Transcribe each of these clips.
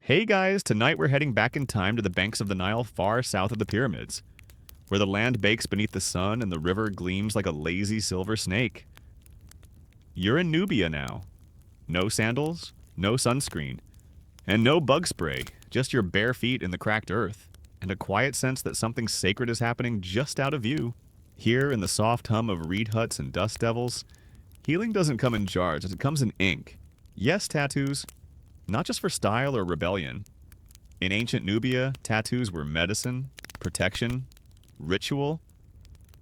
Hey guys, tonight we're heading back in time to the banks of the Nile far south of the pyramids, where the land bakes beneath the sun and the river gleams like a lazy silver snake. You're in Nubia now. No sandals, no sunscreen, and no bug spray, just your bare feet in the cracked earth, and a quiet sense that something sacred is happening just out of view. Here, in the soft hum of reed huts and dust devils, healing doesn't come in jars, it comes in ink. Yes, tattoos, not just for style or rebellion. In ancient Nubia, tattoos were medicine, protection, ritual.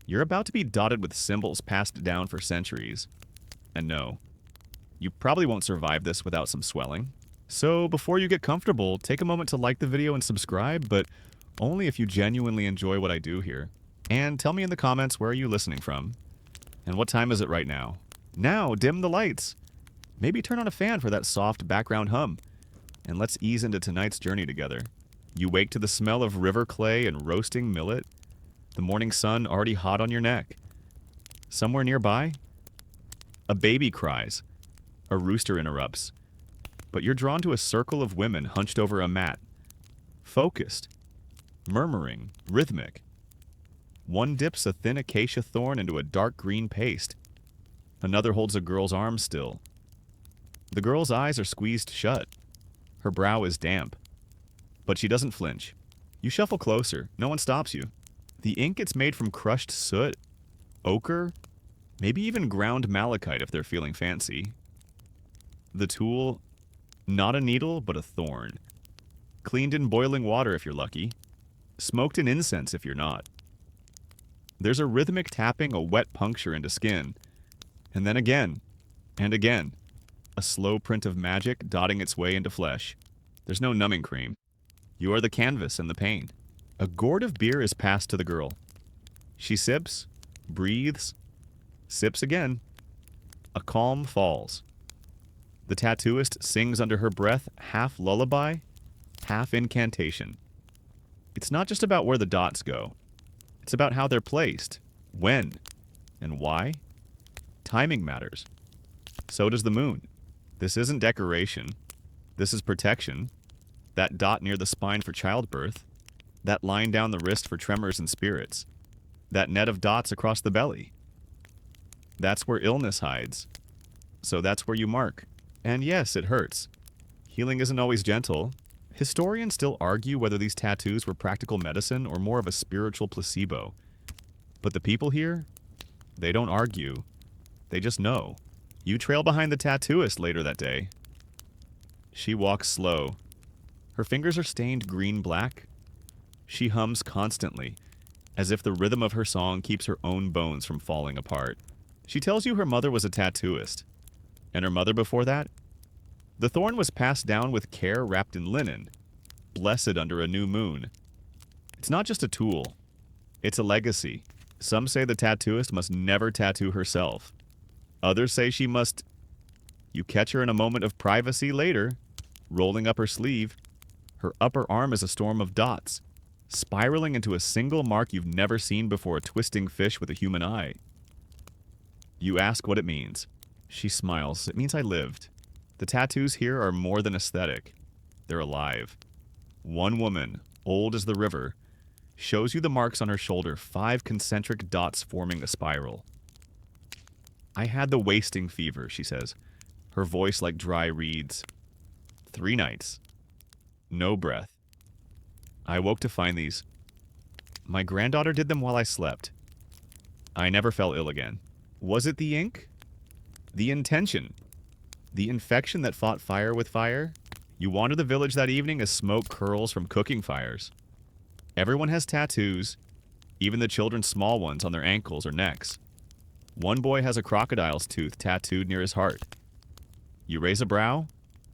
You're about to be dotted with symbols passed down for centuries. And no, you probably won't survive this without some swelling. So before you get comfortable, take a moment to like the video and subscribe, but only if you genuinely enjoy what I do here. And tell me in the comments, where are you listening from? And what time is it right now? Now, dim the lights. Maybe turn on a fan for that soft background hum. And let's ease into tonight's journey together. You wake to the smell of river clay and roasting millet, the morning sun already hot on your neck. Somewhere nearby, a baby cries. A rooster interrupts. But you're drawn to a circle of women hunched over a mat. Focused. Murmuring. Rhythmic. One dips a thin acacia thorn into a dark green paste. Another holds a girl's arm still. The girl's eyes are squeezed shut. Her brow is damp. But she doesn't flinch. You shuffle closer. No one stops you. The ink gets made from crushed soot, ochre, maybe even ground malachite if they're feeling fancy. The tool, not a needle, but a thorn. Cleaned in boiling water if you're lucky. Smoked in incense if you're not. There's a rhythmic tapping, a wet puncture into skin. And then again, and again. A slow print of magic dotting its way into flesh. There's no numbing cream. You are the canvas and the pain. A gourd of beer is passed to the girl. She sips, breathes, sips again. A calm falls. The tattooist sings under her breath, half lullaby, half incantation. It's not just about where the dots go. It's about how they're placed, when, and why. Timing matters. So does the moon. This isn't decoration. This is protection. That dot near the spine for childbirth. That line down the wrist for tremors and spirits. That net of dots across the belly. That's where illness hides. So that's where you mark. And yes, it hurts. Healing isn't always gentle. Historians still argue whether these tattoos were practical medicine or more of a spiritual placebo. But the people here, they don't argue. They just know. You trail behind the tattooist later that day. She walks slow. Her fingers are stained green-black. She hums constantly, as if the rhythm of her song keeps her own bones from falling apart. She tells you her mother was a tattooist. And her mother before that? The thorn was passed down with care wrapped in linen, blessed under a new moon. It's not just a tool. It's a legacy. Some say the tattooist must never tattoo herself. Others say she must. You catch her in a moment of privacy later, rolling up her sleeve. Her upper arm is a storm of dots, spiraling into a single mark you've never seen before, a twisting fish with a human eye. You ask what it means. She smiles. It means I lived. The tattoos here are more than aesthetic. They're alive. One woman, old as the river, shows you the marks on her shoulder, 5 concentric dots forming a spiral. I had the wasting fever, she says, her voice like dry reeds. 3 nights. No breath. I woke to find these. My granddaughter did them while I slept. I never fell ill again. Was it the ink? The intention? The infection that fought fire with fire? You wander the village that evening as smoke curls from cooking fires. Everyone has tattoos, even the children's small ones on their ankles or necks. One boy has a crocodile's tooth tattooed near his heart. You raise a brow?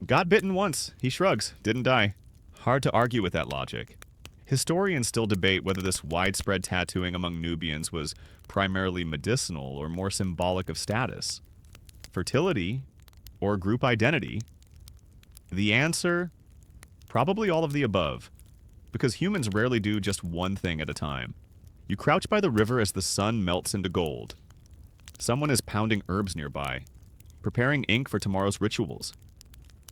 Got bitten once. He shrugs. Didn't die. Hard to argue with that logic. Historians still debate whether this widespread tattooing among Nubians was primarily medicinal or more symbolic of status, fertility, or group identity. The answer? Probably all of the above, because humans rarely do just one thing at a time. You crouch by the river as the sun melts into gold. Someone is pounding herbs nearby, preparing ink for tomorrow's rituals.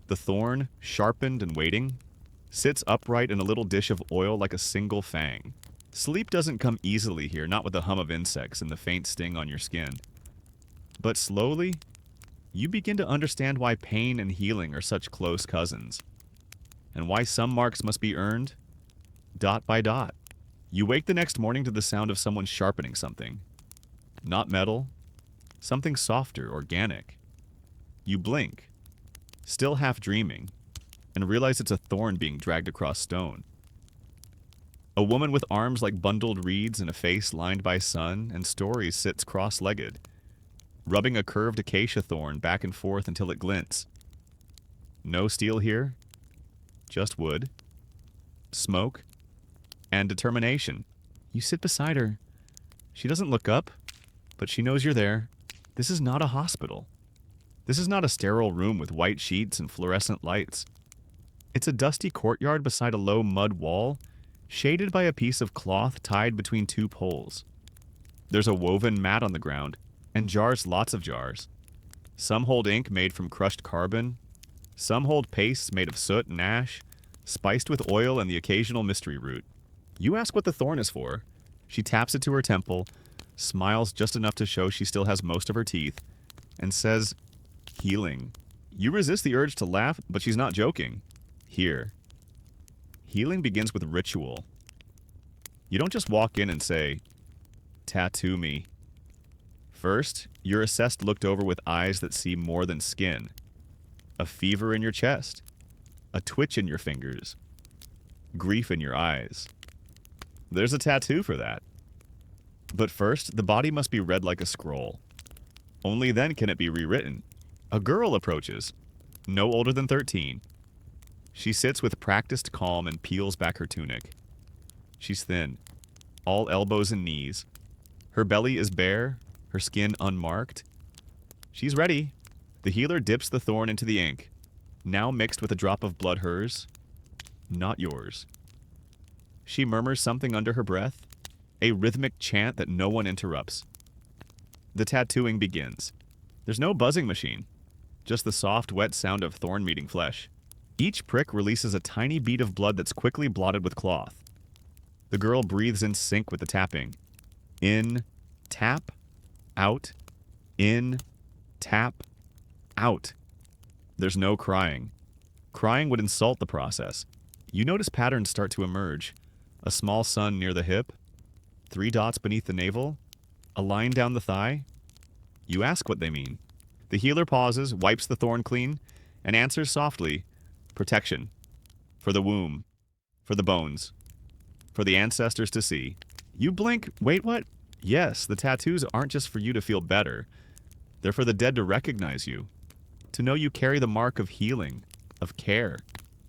The thorn, sharpened and waiting, sits upright in a little dish of oil like a single fang. Sleep doesn't come easily here, not with the hum of insects and the faint sting on your skin. But slowly, you begin to understand why pain and healing are such close cousins, and why some marks must be earned dot by dot. You wake the next morning to the sound of someone sharpening something. Not metal, something softer, organic. You blink, still half dreaming, and realize it's a thorn being dragged across stone. A woman with arms like bundled reeds and a face lined by sun and stories sits cross-legged, rubbing a curved acacia thorn back and forth until it glints. No steel here, just wood, smoke, and determination. You sit beside her. She doesn't look up, but she knows you're there. This is not a hospital. This is not a sterile room with white sheets and fluorescent lights. It's a dusty courtyard beside a low mud wall, shaded by a piece of cloth tied between two poles. There's a woven mat on the ground, and jars, lots of jars. Some hold ink made from crushed carbon. Some hold pastes made of soot and ash, spiced with oil and the occasional mystery root. You ask what the thorn is for. She taps it to her temple, smiles just enough to show she still has most of her teeth, and says, "Healing." You resist the urge to laugh, but she's not joking. Here. Healing begins with ritual. You don't just walk in and say, "Tattoo me." First, you're assessed looked over with eyes that see more than skin. A fever in your chest. A twitch in your fingers. Grief in your eyes. There's a tattoo for that. But first, the body must be read like a scroll. Only then can it be rewritten. A girl approaches, no older than 13. She sits with practiced calm and peels back her tunic. She's thin, all elbows and knees. Her belly is bare, her skin unmarked. She's ready. The healer dips the thorn into the ink, now mixed with a drop of blood hers, not yours. She murmurs something under her breath, a rhythmic chant that no one interrupts. The tattooing begins. There's no buzzing machine, just the soft, wet sound of thorn meeting flesh. Each prick releases a tiny bead of blood that's quickly blotted with cloth. The girl breathes in sync with the tapping. In, tap, out, in, tap, out. There's no crying. Crying would insult the process. You notice patterns start to emerge. A small sun near the hip, 3 dots beneath the navel, a line down the thigh. You ask what they mean. The healer pauses, wipes the thorn clean, and answers softly, "Protection. For the womb. For the bones. For the ancestors to see." You blink. Wait, what? Yes, the tattoos aren't just for you to feel better. They're for the dead to recognize you. To know you carry the mark of healing, of care,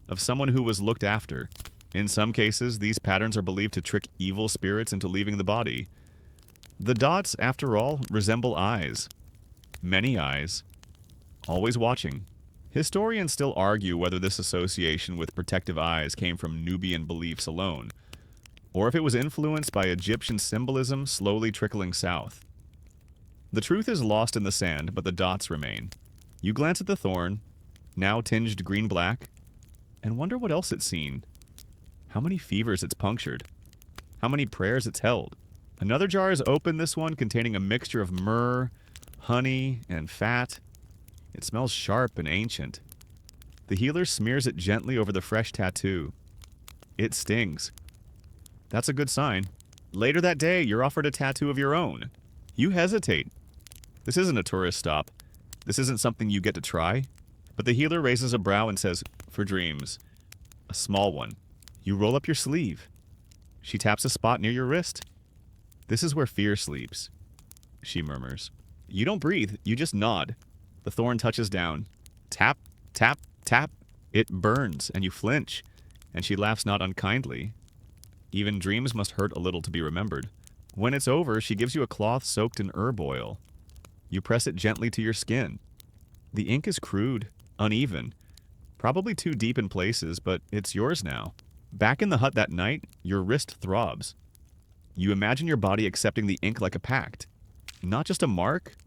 of someone who was looked after. In some cases, these patterns are believed to trick evil spirits into leaving the body. The dots, after all, resemble eyes. Many eyes. Always watching. Historians still argue whether this association with protective eyes came from Nubian beliefs alone, or if it was influenced by Egyptian symbolism slowly trickling south. The truth is lost in the sand, but the dots remain. You glance at the thorn, now tinged green-black, and wonder what else it's seen. How many fevers it's punctured. How many prayers it's held. Another jar is open, this one containing a mixture of myrrh, honey, and fat. It smells sharp and ancient. The healer smears it gently over the fresh tattoo. It stings. That's a good sign. Later that day, you're offered a tattoo of your own. You hesitate. This isn't a tourist stop. This isn't something you get to try. But the healer raises a brow and says, "For dreams." A small one. You roll up your sleeve. She taps a spot near your wrist. "This is where fear sleeps," she murmurs. You don't breathe, you just nod. The thorn touches down. Tap, tap, tap. It burns, and you flinch, and she laughs not unkindly. Even dreams must hurt a little to be remembered. When it's over, she gives you a cloth soaked in herb oil. You press it gently to your skin. The ink is crude, uneven, probably too deep in places, but it's yours now. Back in the hut that night, your wrist throbs. You imagine your body accepting the ink like a pact. Not just a mark,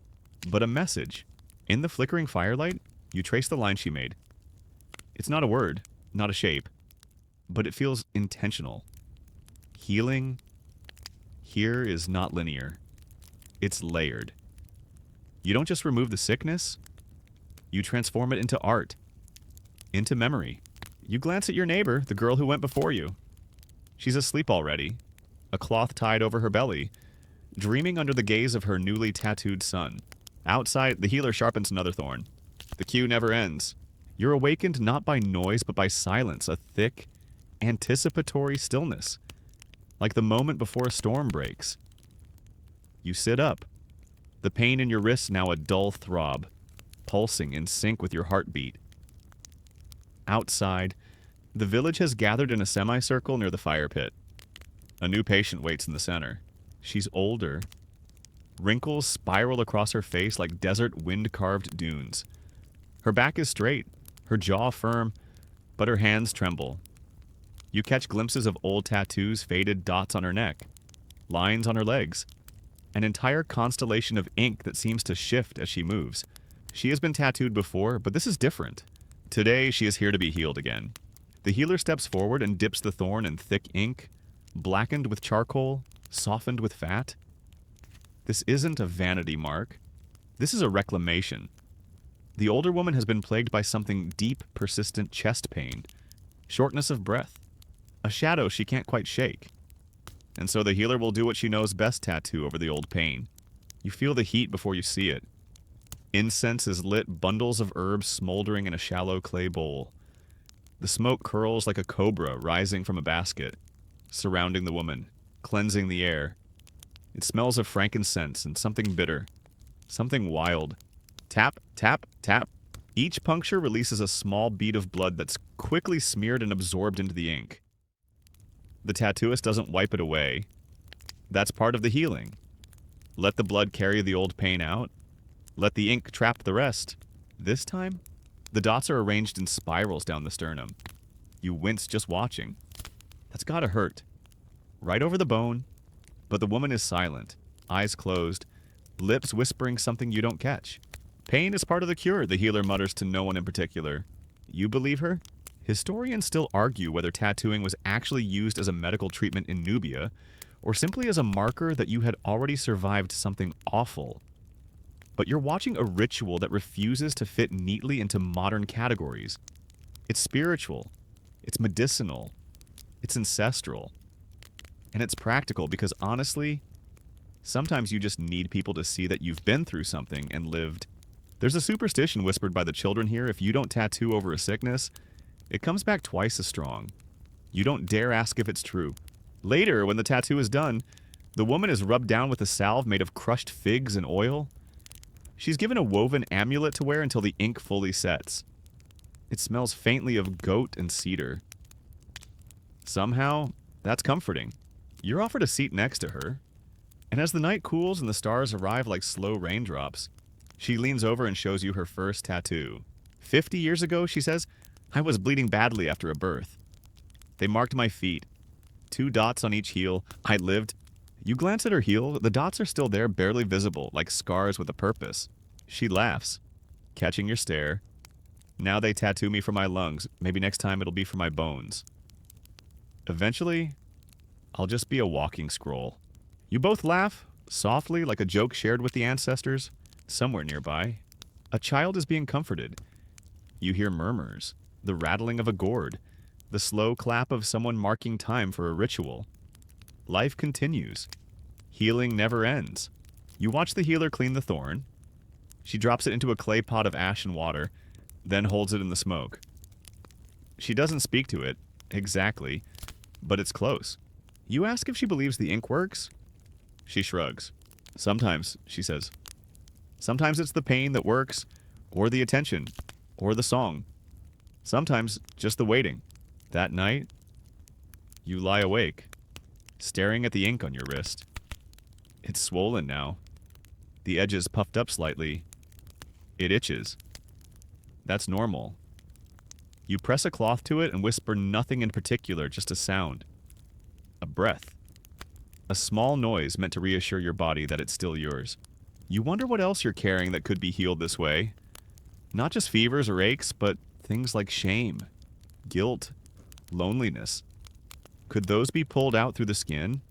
but a message. In the flickering firelight, you trace the line she made. It's not a word, not a shape. but it feels intentional. Healing here is not linear. It's layered. You don't just remove the sickness, you transform it into art, into memory. You glance at your neighbor, the girl who went before you. She's asleep already, a cloth tied over her belly, dreaming under the gaze of her newly tattooed son. Outside, the healer sharpens another thorn. The cue never ends. You're awakened not by noise, but by silence, a thick, anticipatory stillness, like the moment before a storm breaks. You sit up, the pain in your wrist now a dull throb, pulsing in sync with your heartbeat. Outside, the village has gathered in a semicircle near the fire pit. A new patient waits in the center. She's older. Wrinkles spiral across her face like desert wind-carved dunes. Her back is straight, her jaw firm, but her hands tremble. You catch glimpses of old tattoos, faded dots on her neck, lines on her legs, an entire constellation of ink that seems to shift as she moves. She has been tattooed before, but this is different. Today, she is here to be healed again. The healer steps forward and dips the thorn in thick ink, blackened with charcoal, softened with fat. This isn't a vanity mark. This is a reclamation. The older woman has been plagued by something deep, persistent chest pain, shortness of breath, a shadow she can't quite shake. And so the healer will do what she knows best: tattoo over the old pain. You feel the heat before you see it. Incense is lit, bundles of herbs smoldering in a shallow clay bowl. The smoke curls like a cobra rising from a basket, surrounding the woman, cleansing the air. It smells of frankincense and something bitter, something wild. Tap, tap, tap. Each puncture releases a small bead of blood that's quickly smeared and absorbed into the ink. The tattooist doesn't wipe it away. That's part of the healing. Let the blood carry the old pain out. Let the ink trap the rest. This time, the dots are arranged in spirals down the sternum. You wince just watching. That's gotta hurt. Right over the bone. But the woman is silent, eyes closed, lips whispering something you don't catch. Pain is part of the cure, the healer mutters to no one in particular. You believe her? Historians still argue whether tattooing was actually used as a medical treatment in Nubia, or simply as a marker that you had already survived something awful. But you're watching a ritual that refuses to fit neatly into modern categories. It's spiritual, it's medicinal, it's ancestral, and it's practical because honestly, sometimes you just need people to see that you've been through something and lived. There's a superstition whispered by the children here: if you don't tattoo over a sickness, it comes back twice as strong. You don't dare ask if it's true. Later, when the tattoo is done, the woman is rubbed down with a salve made of crushed figs and oil. She's given a woven amulet to wear until the ink fully sets. It smells faintly of goat and cedar. Somehow, that's comforting. You're offered a seat next to her, and as the night cools and the stars arrive like slow raindrops, she leans over and shows you her first tattoo. 50 years ago, she says, I was bleeding badly after a birth. They marked my feet. 2 dots on each heel. I lived. You glance at her heel. The dots are still there, barely visible, like scars with a purpose. She laughs, catching your stare. Now they tattoo me for my lungs. Maybe next time it'll be for my bones. Eventually, I'll just be a walking scroll. You both laugh, softly, like a joke shared with the ancestors. Somewhere nearby, a child is being comforted. You hear murmurs, the rattling of a gourd, the slow clap of someone marking time for a ritual. Life continues. Healing never ends. You watch the healer clean the thorn. She drops it into a clay pot of ash and water, then holds it in the smoke. She doesn't speak to it, exactly, but it's close. You ask if she believes the ink works. She shrugs. Sometimes, she says. Sometimes it's the pain that works, or the attention, or the song. Sometimes just the waiting. That night, you lie awake, staring at the ink on your wrist. It's swollen now. The edges puffed up slightly. It itches. That's normal. You press a cloth to it and whisper nothing in particular, just a sound. A breath. A small noise meant to reassure your body that it's still yours. You wonder what else you're carrying that could be healed this way. Not just fevers or aches, but things like shame, guilt, loneliness. Could those be pulled out through the skin?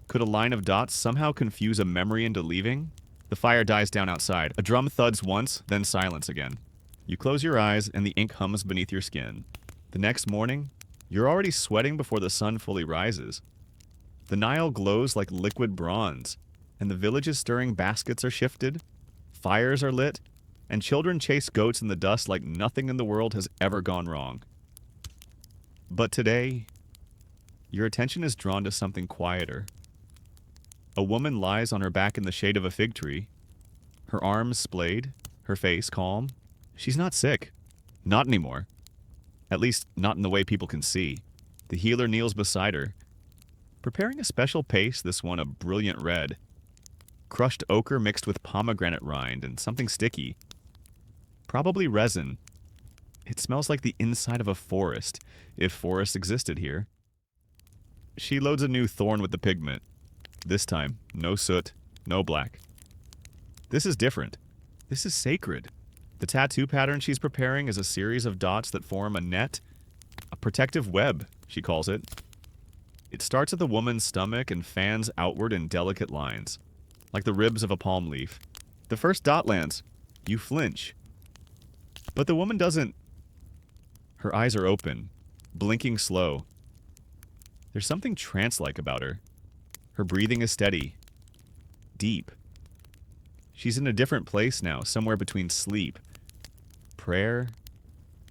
Could a line of dots somehow confuse a memory into leaving? The fire dies down outside. A drum thuds once, then silence again. You close your eyes and the ink hums beneath your skin. The next morning, you're already sweating before the sun fully rises. The Nile glows like liquid bronze, and the village's stirring baskets are shifted, fires are lit, and children chase goats in the dust like nothing in the world has ever gone wrong. But today, your attention is drawn to something quieter. A woman lies on her back in the shade of a fig tree, her arms splayed, her face calm. She's not sick. Not anymore. At least, not in the way people can see. The healer kneels beside her, preparing a special paste, this one a brilliant red. Crushed ochre mixed with pomegranate rind and something sticky. Probably resin. It smells like the inside of a forest, if forests existed here. She loads a new thorn with the pigment. This time, no soot, no black. This is different. This is sacred. The tattoo pattern she's preparing is a series of dots that form a net, a protective web, she calls it. It starts at the woman's stomach and fans outward in delicate lines, like the ribs of a palm leaf. The first dot lands. You flinch. But the woman doesn't. Her eyes are open, blinking slow. There's something trance-like about her. Her breathing is steady, deep. She's in a different place now, somewhere between sleep, prayer,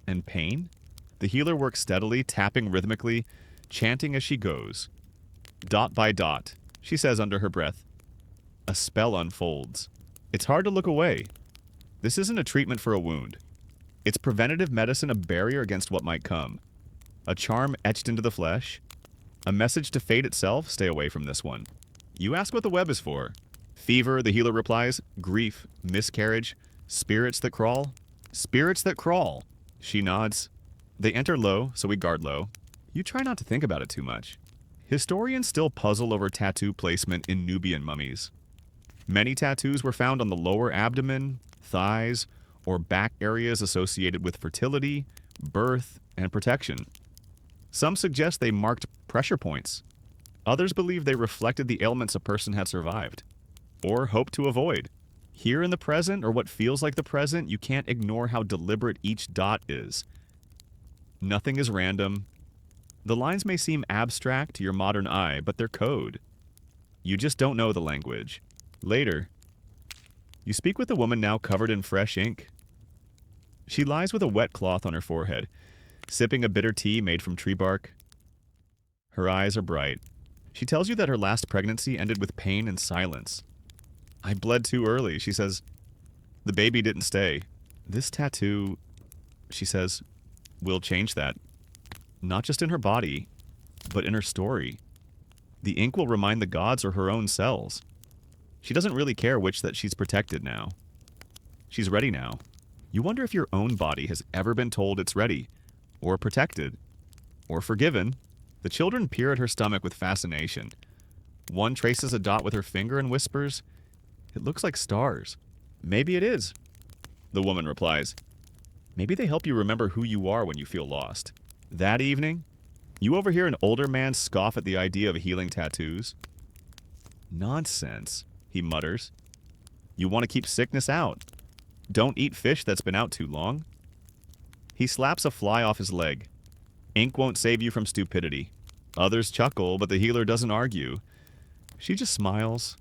and pain. The healer works steadily, tapping rhythmically, chanting as she goes. Dot by dot, she says under her breath. A spell unfolds. It's hard to look away. This isn't a treatment for a wound. It's preventative medicine, a barrier against what might come. A charm etched into the flesh. A message to fate itself, stay away from this one. You ask what the web is for. Fever, the healer replies. Grief, miscarriage, spirits that crawl. Spirits that crawl. She nods. They enter low, so we guard low. You try not to think about it too much. Historians still puzzle over tattoo placement in Nubian mummies. Many tattoos were found on the lower abdomen, thighs, or back areas associated with fertility, birth, and protection. Some suggest they marked pressure points. Others believe they reflected the ailments a person had survived, or hoped to avoid. Here in the present, or what feels like the present, you can't ignore how deliberate each dot is. Nothing is random. The lines may seem abstract to your modern eye, but they're code. You just don't know the language. Later, you speak with a woman now covered in fresh ink. She lies with a wet cloth on her forehead, sipping a bitter tea made from tree bark. Her eyes are bright. She tells you that her last pregnancy ended with pain and silence. I bled too early, she says. The baby didn't stay. This tattoo, she says, will change that. Not just in her body, but in her story. The ink will remind the gods or her own cells. She doesn't really care which that she's protected now. She's ready now. You wonder if your own body has ever been told it's ready, or protected, or forgiven. The children peer at her stomach with fascination. One traces a dot with her finger and whispers, "It looks like stars." "Maybe it is," the woman replies. "Maybe they help you remember who you are when you feel lost." That evening, you overhear an older man scoff at the idea of healing tattoos. "Nonsense," he mutters. "You want to keep sickness out. Don't eat fish that's been out too long." He slaps a fly off his leg. Ink won't save you from stupidity. Others chuckle, but the healer doesn't argue. She just smiles,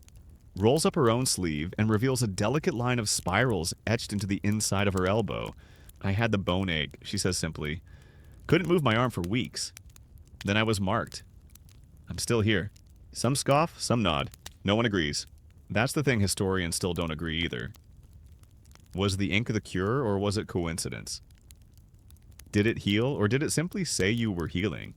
rolls up her own sleeve, and reveals a delicate line of spirals etched into the inside of her elbow. "I had the bone ache," she says simply. "Couldn't move my arm for weeks. Then I was marked. I'm still here." Some scoff, some nod. No one agrees. That's the thing historians still don't agree either. Was the ink the cure, or was it coincidence? Did it heal, or did it simply say you were healing?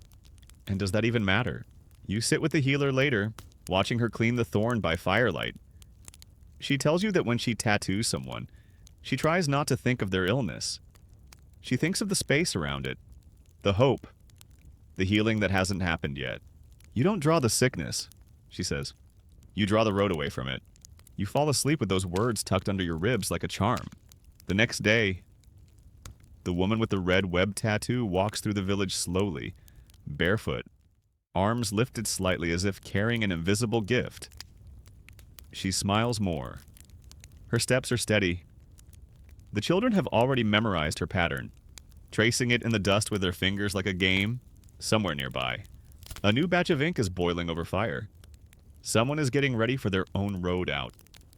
And does that even matter? You sit with the healer later, watching her clean the thorn by firelight. She tells you that when she tattoos someone, she tries not to think of their illness. She thinks of the space around it, the hope, the healing that hasn't happened yet. "You don't draw the sickness," she says. "You draw the road away from it. You fall asleep with those words tucked under your ribs like a charm." The next day, the woman with the red web tattoo walks through the village slowly, barefoot, arms lifted slightly as if carrying an invisible gift. She smiles more. Her steps are steady. The children have already memorized her pattern, tracing it in the dust with their fingers like a game. Somewhere nearby, a new batch of ink is boiling over fire. Someone is getting ready for their own road out.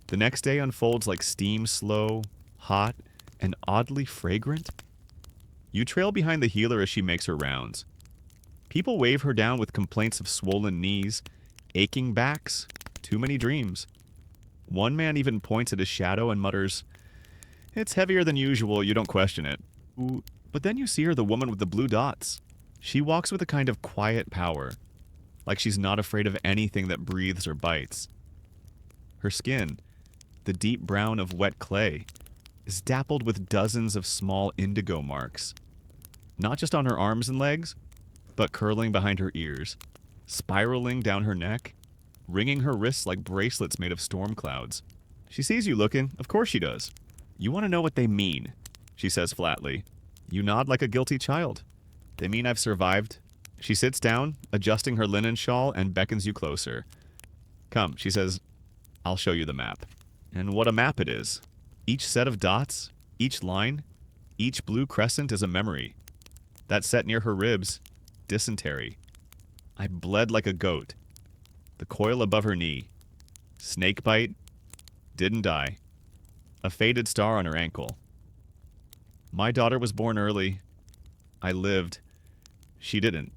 The next day unfolds like steam, slow, hot, and oddly fragrant. You trail behind the healer as she makes her rounds. People wave her down with complaints of swollen knees, aching backs, too many dreams. One man even points at his shadow and mutters, "It's heavier than usual, you don't question it." Ooh. But then you see her, the woman with the blue dots. She walks with a kind of quiet power, like she's not afraid of anything that breathes or bites. Her skin, the deep brown of wet clay, is dappled with dozens of small indigo marks. Not just on her arms and legs, but curling behind her ears, spiraling down her neck, ringing her wrists like bracelets made of storm clouds. She sees you looking, of course she does. "You want to know what they mean," she says flatly. You nod like a guilty child. "They mean I've survived." She sits down, adjusting her linen shawl, and beckons you closer. "Come," she says, "I'll show you the map." And what a map it is. Each set of dots, each line, each blue crescent is a memory. That set near her ribs, dysentery. I bled like a goat. The coil above her knee. Snake bite, didn't die. A faded star on her ankle. My daughter was born early. I lived. She didn't.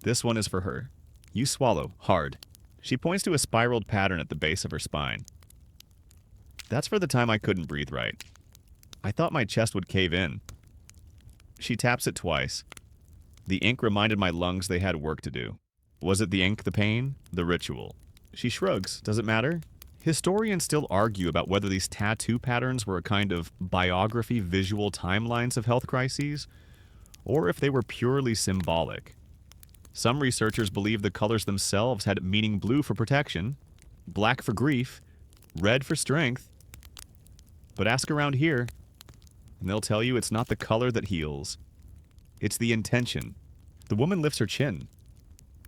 This one is for her. You swallow, hard. She points to a spiraled pattern at the base of her spine. That's for the time I couldn't breathe right. I thought my chest would cave in. She taps it twice. The ink reminded my lungs they had work to do. Was it the ink, the pain, the ritual? She shrugs. Does it matter? Historians still argue about whether these tattoo patterns were a kind of biography visual timelines of health crises, or if they were purely symbolic. Some researchers believe the colors themselves had meaning: blue for protection, black for grief, red for strength. But ask around here, and they'll tell you it's not the color that heals. It's the intention. The woman lifts her chin.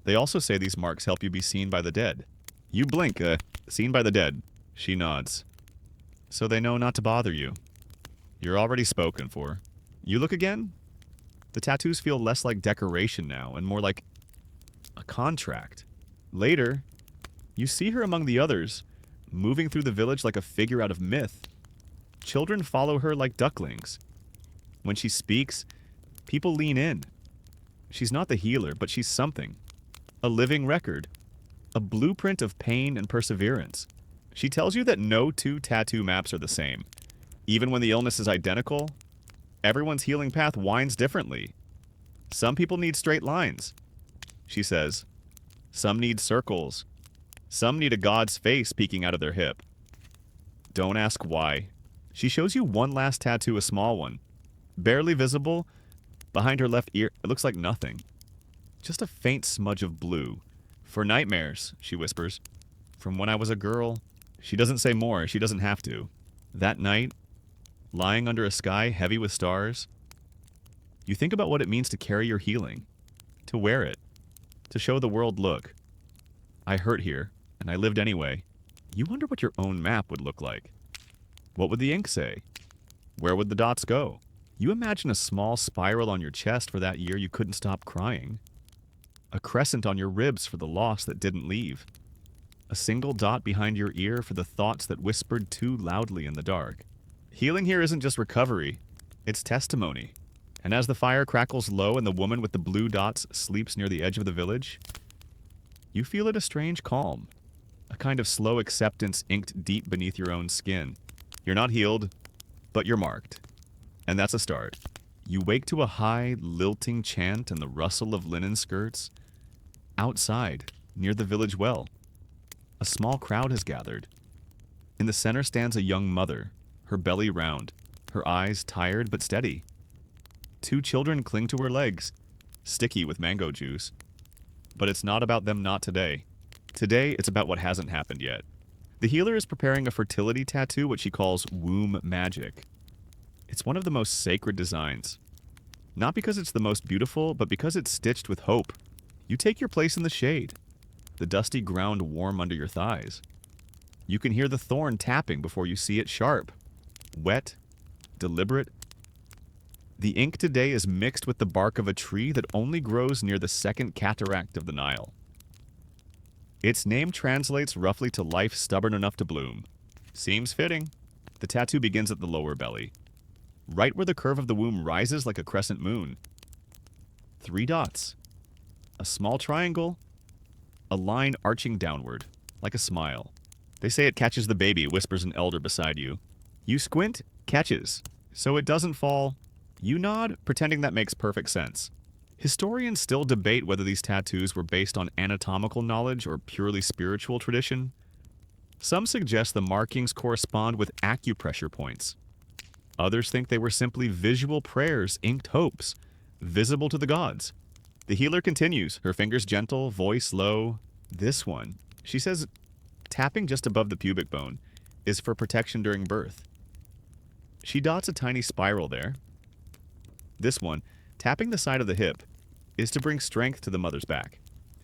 They also say these marks help you be seen by the dead. You blink, seen by the dead. She nods. So they know not to bother you. You're already spoken for. You look again? The tattoos feel less like decoration now, and more like a contract. Later, you see her among the others, moving through the village like a figure out of myth. Children follow her like ducklings. When she speaks, people lean in. She's not the healer, but she's something. A living record. A blueprint of pain and perseverance. She tells you that no two tattoo maps are the same. Even when the illness is identical, everyone's healing path winds differently. Some people need straight lines, she says. Some need circles. Some need a god's face peeking out of their hip. Don't ask why. She shows you one last tattoo, a small one. Barely visible, behind her left ear. It looks like nothing. Just a faint smudge of blue. "For nightmares," she whispers. "From when I was a girl." She doesn't say more. She doesn't have to. That night, lying under a sky heavy with stars, you think about what it means to carry your healing, to wear it, to show the world, look, I hurt here, and I lived anyway. You wonder what your own map would look like. What would the ink say? Where would the dots go? You imagine a small spiral on your chest for that year you couldn't stop crying. A crescent on your ribs for the loss that didn't leave. A single dot behind your ear for the thoughts that whispered too loudly in the dark. Healing here isn't just recovery, it's testimony. And as the fire crackles low and the woman with the blue dots sleeps near the edge of the village, you feel it a strange calm, a kind of slow acceptance inked deep beneath your own skin. You're not healed, but you're marked. And that's a start. You wake to a high, lilting chant and the rustle of linen skirts. Outside, near the village well, a small crowd has gathered. In the center stands a young mother, her belly round, her eyes tired but steady. Two children cling to her legs, sticky with mango juice. But it's not about them, not today. Today, it's about what hasn't happened yet. The healer is preparing a fertility tattoo, what she calls womb magic. It's one of the most sacred designs. Not because it's the most beautiful, but because it's stitched with hope. You take your place in the shade, the dusty ground warm under your thighs. You can hear the thorn tapping before you see it sharp, wet, deliberate. The ink today is mixed with the bark of a tree that only grows near the second cataract of the Nile. Its name translates roughly to life stubborn enough to bloom. Seems fitting. The tattoo begins at the lower belly, right where the curve of the womb rises like a crescent moon. 3 dots, a small triangle, a line arching downward, like a smile. They say it catches the baby, whispers an elder beside you. You squint, catches. So it doesn't fall. You nod, pretending that makes perfect sense. Historians still debate whether these tattoos were based on anatomical knowledge or purely spiritual tradition. Some suggest the markings correspond with acupressure points. Others think they were simply visual prayers, inked hopes, visible to the gods. The healer continues, her fingers gentle, voice low. This one, she says, tapping just above the pubic bone, is for protection during birth. She dots a tiny spiral there. This one, tapping the side of the hip, is to bring strength to the mother's back.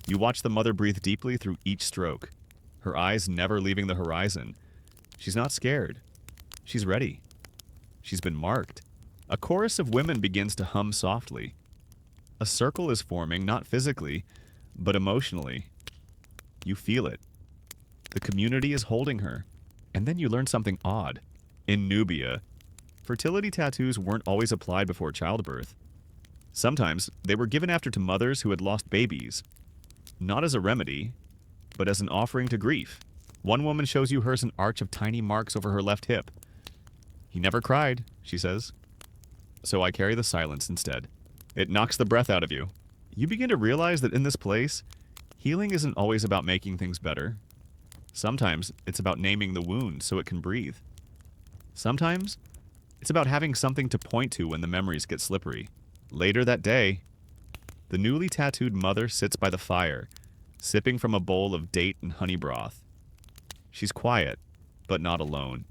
You watch the mother breathe deeply through each stroke, her eyes never leaving the horizon. She's not scared. She's ready. She's been marked. A chorus of women begins to hum softly. A circle is forming, not physically, but emotionally. You feel it. The community is holding her. And then you learn something odd. In Nubia, fertility tattoos weren't always applied before childbirth. Sometimes they were given after to mothers who had lost babies, not as a remedy, but as an offering to grief. One woman shows you hers an arch of tiny marks over her left hip. He never cried, she says. So I carry the silence instead. It knocks the breath out of you. You begin to realize that in this place, healing isn't always about making things better. Sometimes it's about naming the wound so it can breathe. Sometimes it's about having something to point to when the memories get slippery. Later that day, the newly tattooed mother sits by the fire, sipping from a bowl of date and honey broth. She's quiet, but not alone.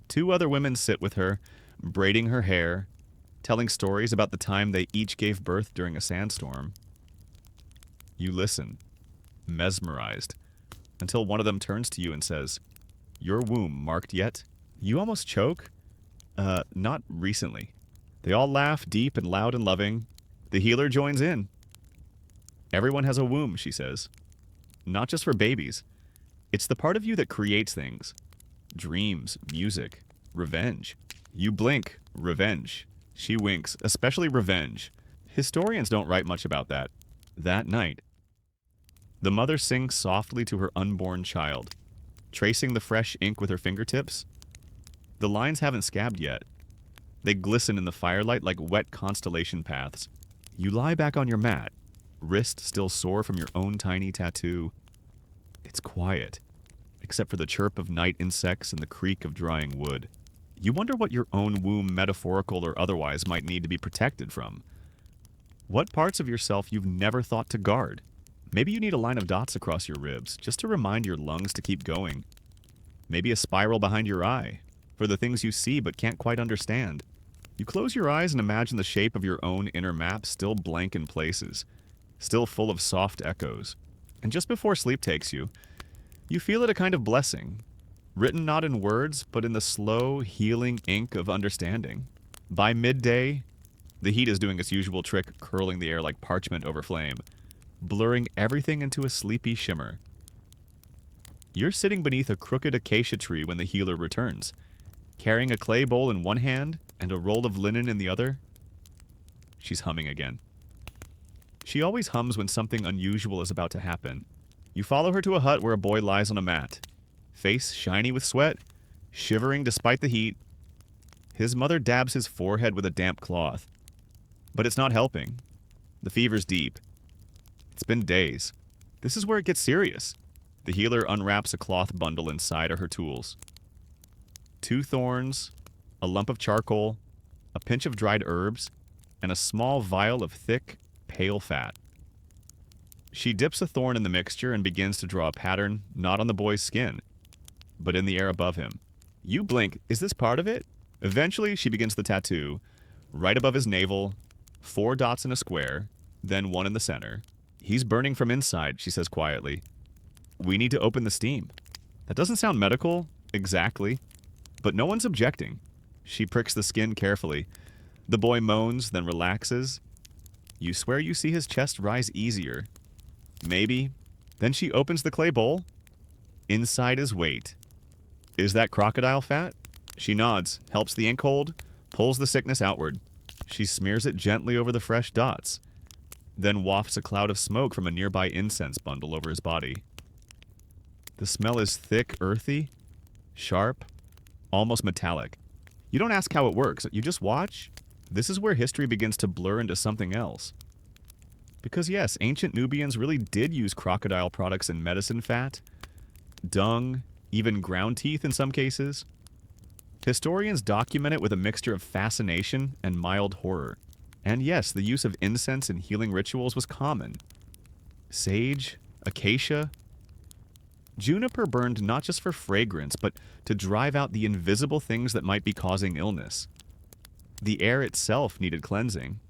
2 other women sit with her, braiding her hair, telling stories about the time they each gave birth during a sandstorm. You listen, mesmerized, until one of them turns to you and says, "Your womb marked yet?" You almost choke. Not recently. They all laugh, deep and loud and loving. The healer joins in. Everyone has a womb, she says. Not just for babies. It's the part of you that creates things. Dreams, music, revenge. You blink, revenge. She winks, especially revenge. Historians don't write much about that. That night, the mother sings softly to her unborn child, tracing the fresh ink with her fingertips. The lines haven't scabbed yet. They glisten in the firelight like wet constellation paths. You lie back on your mat, wrist still sore from your own tiny tattoo. It's quiet, except for the chirp of night insects and the creak of drying wood. You wonder what your own womb, metaphorical or otherwise, might need to be protected from. What parts of yourself you've never thought to guard? Maybe you need a line of dots across your ribs, just to remind your lungs to keep going. Maybe a spiral behind your eye, for the things you see but can't quite understand. You close your eyes and imagine the shape of your own inner map still blank in places, still full of soft echoes. And just before sleep takes you, you feel it a kind of blessing, written not in words, but in the slow, healing ink of understanding. By midday, the heat is doing its usual trick, curling the air like parchment over flame, blurring everything into a sleepy shimmer. You're sitting beneath a crooked acacia tree when the healer returns, carrying a clay bowl in one hand and a roll of linen in the other. She's humming again. She always hums when something unusual is about to happen. You follow her to a hut where a boy lies on a mat, face shiny with sweat, shivering despite the heat. His mother dabs his forehead with a damp cloth. But it's not helping. The fever's deep. It's been days. This is where it gets serious. The healer unwraps a cloth bundle inside are her tools. 2 thorns, a lump of charcoal, a pinch of dried herbs, and a small vial of thick, pale fat. She dips a thorn in the mixture and begins to draw a pattern, not on the boy's skin, but in the air above him. You blink. Is this part of it? Eventually, she begins the tattoo, right above his navel, 4 dots in a square, then 1 in the center. He's burning from inside, she says quietly. We need to open the steam. That doesn't sound medical, exactly, but no one's objecting. She pricks the skin carefully. The boy moans, then relaxes. You swear you see his chest rise easier. Maybe. Then she opens the clay bowl. Inside is weight. Is that crocodile fat? She nods, helps the ink hold, pulls the sickness outward. She smears it gently over the fresh dots, then wafts a cloud of smoke from a nearby incense bundle over his body. The smell is thick, earthy, sharp, almost metallic. You don't ask how it works, you just watch. This is where history begins to blur into something else. Because yes, ancient Nubians really did use crocodile products in medicine fat, dung, even ground teeth in some cases. Historians document it with a mixture of fascination and mild horror. And yes, the use of incense in healing rituals was common. Sage, acacia, juniper burned not just for fragrance, but to drive out the invisible things that might be causing illness. The air itself needed cleansing,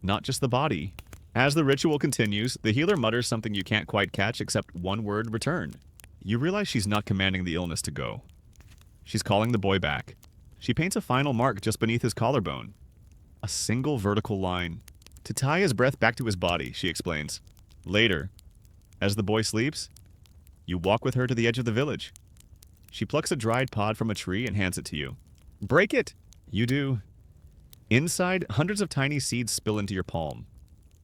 not just the body. As the ritual continues, the healer mutters something you can't quite catch except one word: return. You realize she's not commanding the illness to go. She's calling the boy back. She paints a final mark just beneath his collarbone. A single vertical line. To tie his breath back to his body, she explains. Later, as the boy sleeps, you walk with her to the edge of the village. She plucks a dried pod from a tree and hands it to you. Break it! You do. Inside, hundreds of tiny seeds spill into your palm.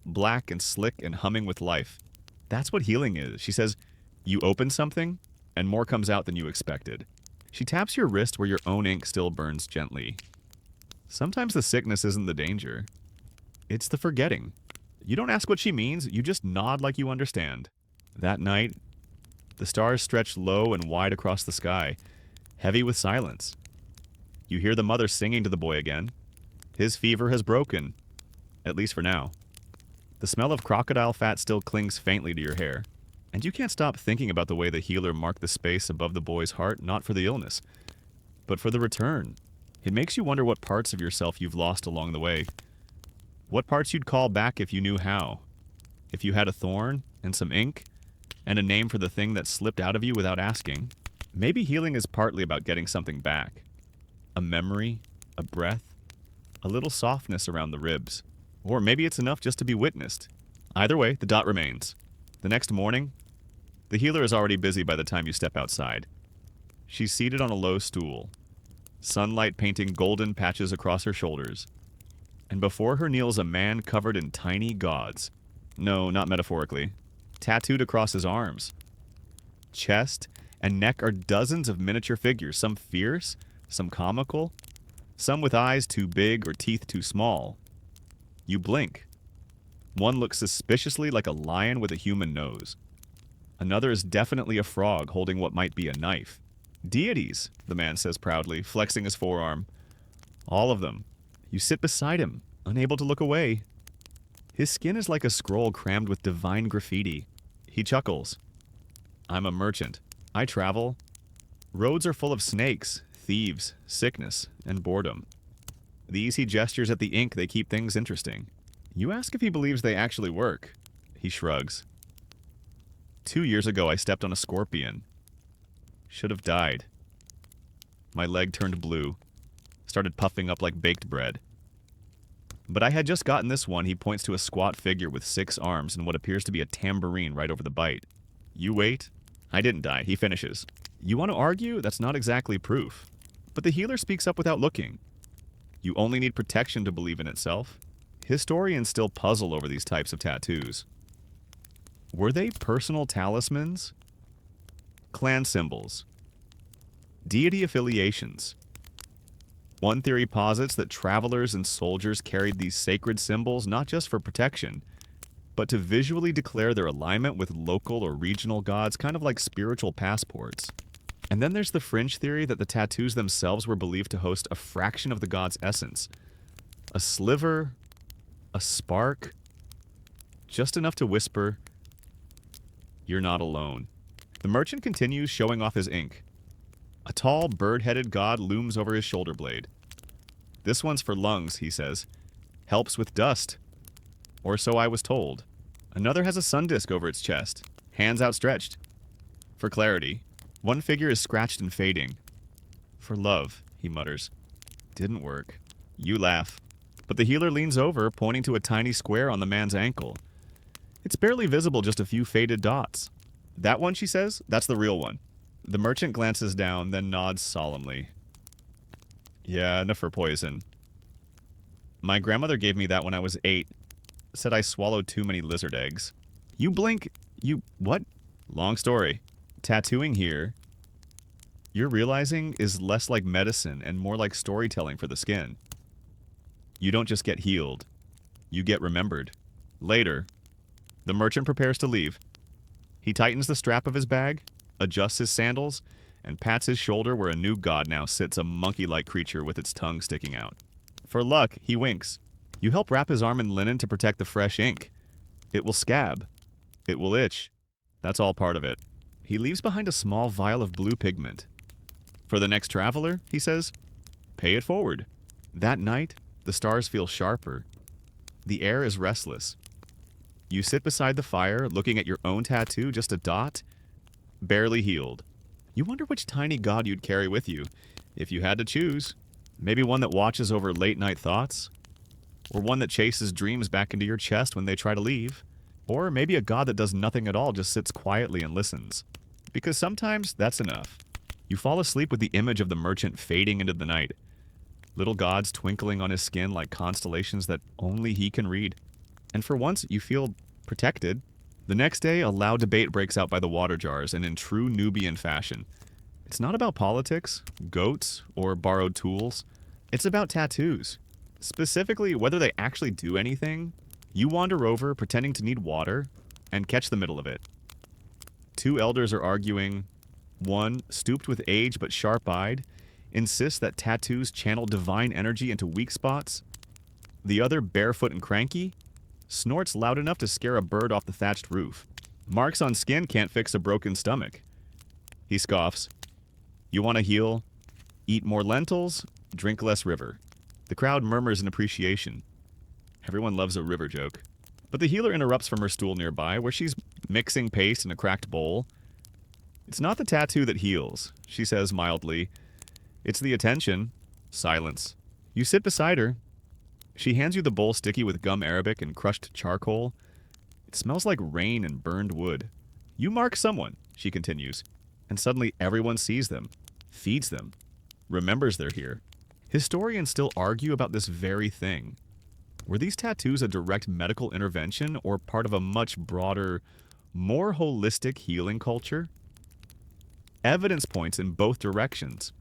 Black and slick and humming with life. That's what healing is. She says, you open something, and more comes out than you expected. She taps your wrist where your own ink still burns gently. Sometimes the sickness isn't the danger. It's the forgetting. You don't ask what she means, you just nod like you understand. That night, the stars stretch low and wide across the sky, heavy with silence. You hear the mother singing to the boy again. His fever has broken, at least for now. The smell of crocodile fat still clings faintly to your hair, and you can't stop thinking about the way the healer marked the space above the boy's heart, not for the illness, but for the return. It makes you wonder what parts of yourself you've lost along the way. What parts you'd call back if you knew how. If you had a thorn and some ink and a name for the thing that slipped out of you without asking. Maybe healing is partly about getting something back. A memory, a breath, a little softness around the ribs. Or maybe it's enough just to be witnessed. Either way, the dot remains. The next morning, the healer is already busy by the time you step outside. She's seated on a low stool, sunlight painting golden patches across her shoulders. And before her kneels a man covered in tiny gods. No, not metaphorically. Tattooed across his arms. Chest and neck are dozens of miniature figures, some fierce, some comical, some with eyes too big or teeth too small. You blink. One looks suspiciously like a lion with a human nose. Another is definitely a frog holding what might be a knife. Deities, the man says proudly, flexing his forearm. All of them. You sit beside him, unable to look away. His skin is like a scroll crammed with divine graffiti. He chuckles. I'm a merchant. I travel. Roads are full of snakes, thieves, sickness, and boredom. These he gestures at the ink, they keep things interesting. You ask if he believes they actually work. He shrugs. 2 years ago I stepped on a scorpion. Should have died. My leg turned blue. Started puffing up like baked bread. But I had just gotten this one. He points to a squat figure with 6 arms and what appears to be a tambourine right over the bite. You wait. I didn't die, he finishes. You want to argue? That's not exactly proof. But the healer speaks up without looking. You only need protection to believe in itself. Historians still puzzle over these types of tattoos. Were they personal talismans? Clan symbols? Deity affiliations? One theory posits that travelers and soldiers carried these sacred symbols not just for protection, but to visually declare their alignment with local or regional gods, kind of like spiritual passports. And then there's the fringe theory that the tattoos themselves were believed to host a fraction of the god's essence. A sliver, a spark, just enough to whisper, "You're not alone." The merchant continues, showing off his ink. A tall, bird-headed god looms over his shoulder blade. This one's for lungs, he says. Helps with dust, Or so I was told. Another has a sun disk over its chest, hands outstretched. For clarity, one figure is scratched and fading. For love, he mutters. Didn't work. You laugh. But the healer leans over, pointing to a tiny square on the man's ankle. It's barely visible, just a few faded dots. That one, she says, that's the real one. The merchant glances down, then nods solemnly. Yeah, enough for poison. My grandmother gave me that when I was 8. Said I swallowed too many lizard eggs. You blink. You... what? Long story. Tattooing here, you're realizing, is less like medicine and more like storytelling for the skin. You don't just get healed. You get remembered. Later, the merchant prepares to leave. He tightens the strap of his bag, adjusts his sandals, and pats his shoulder where a new god now sits, a monkey-like creature with its tongue sticking out. For luck, he winks. You help wrap his arm in linen to protect the fresh ink. It will scab. It will itch. That's all part of it. He leaves behind a small vial of blue pigment. For the next traveler, he says, pay it forward. That night, the stars feel sharper. The air is restless. You sit beside the fire, looking at your own tattoo, just a dot, barely healed. You wonder which tiny god you'd carry with you, if you had to choose. Maybe one that watches over late-night thoughts? Or one that chases dreams back into your chest when they try to leave? Or maybe a god that does nothing at all, just sits quietly and listens. Because sometimes that's enough. You fall asleep with the image of the merchant fading into the night. Little gods twinkling on his skin like constellations that only he can read. And for once, you feel protected. The next day, a loud debate breaks out by the water jars, and in true Nubian fashion. It's not about politics, goats, or borrowed tools. It's about tattoos. Specifically, whether they actually do anything. You wander over, pretending to need water, and catch the middle of it. Two elders are arguing. One, stooped with age but sharp-eyed, insists that tattoos channel divine energy into weak spots. The other, barefoot and cranky, snorts loud enough to scare a bird off the thatched roof. Marks on skin can't fix a broken stomach. He scoffs. You want to heal? Eat more lentils, drink less river. The crowd murmurs in appreciation. Everyone loves a river joke. But the healer interrupts from her stool nearby, where she's mixing paste in a cracked bowl. It's not the tattoo that heals, she says mildly. It's the attention. Silence. You sit beside her. She hands you the bowl sticky with gum arabic and crushed charcoal. It smells like rain and burned wood. You mark someone, she continues, and suddenly everyone sees them, feeds them, remembers they're here. Historians still argue about this very thing. Were these tattoos a direct medical intervention or part of a much broader, more holistic healing culture? Evidence points in both directions.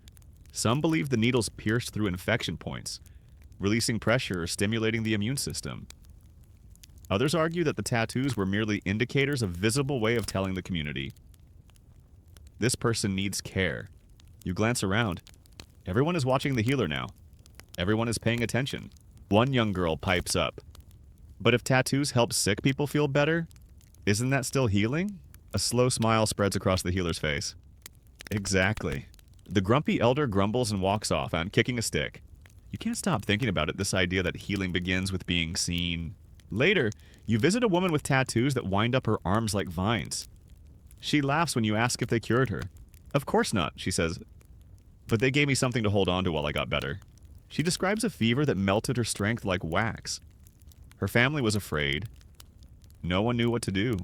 Some believe the needles pierced through infection points, releasing pressure or stimulating the immune system. Others argue that the tattoos were merely indicators, a visible way of telling the community. This person needs care. You glance around. Everyone is watching the healer now. Everyone is paying attention. One young girl pipes up. But if tattoos help sick people feel better, isn't that still healing? A slow smile spreads across the healer's face. Exactly. The grumpy elder grumbles and walks off, kicking a stick. You can't stop thinking about it, this idea that healing begins with being seen. Later, you visit a woman with tattoos that wind up her arms like vines. She laughs when you ask if they cured her. Of course not, she says. But they gave me something to hold on to while I got better. She describes a fever that melted her strength like wax. Her family was afraid. No one knew what to do.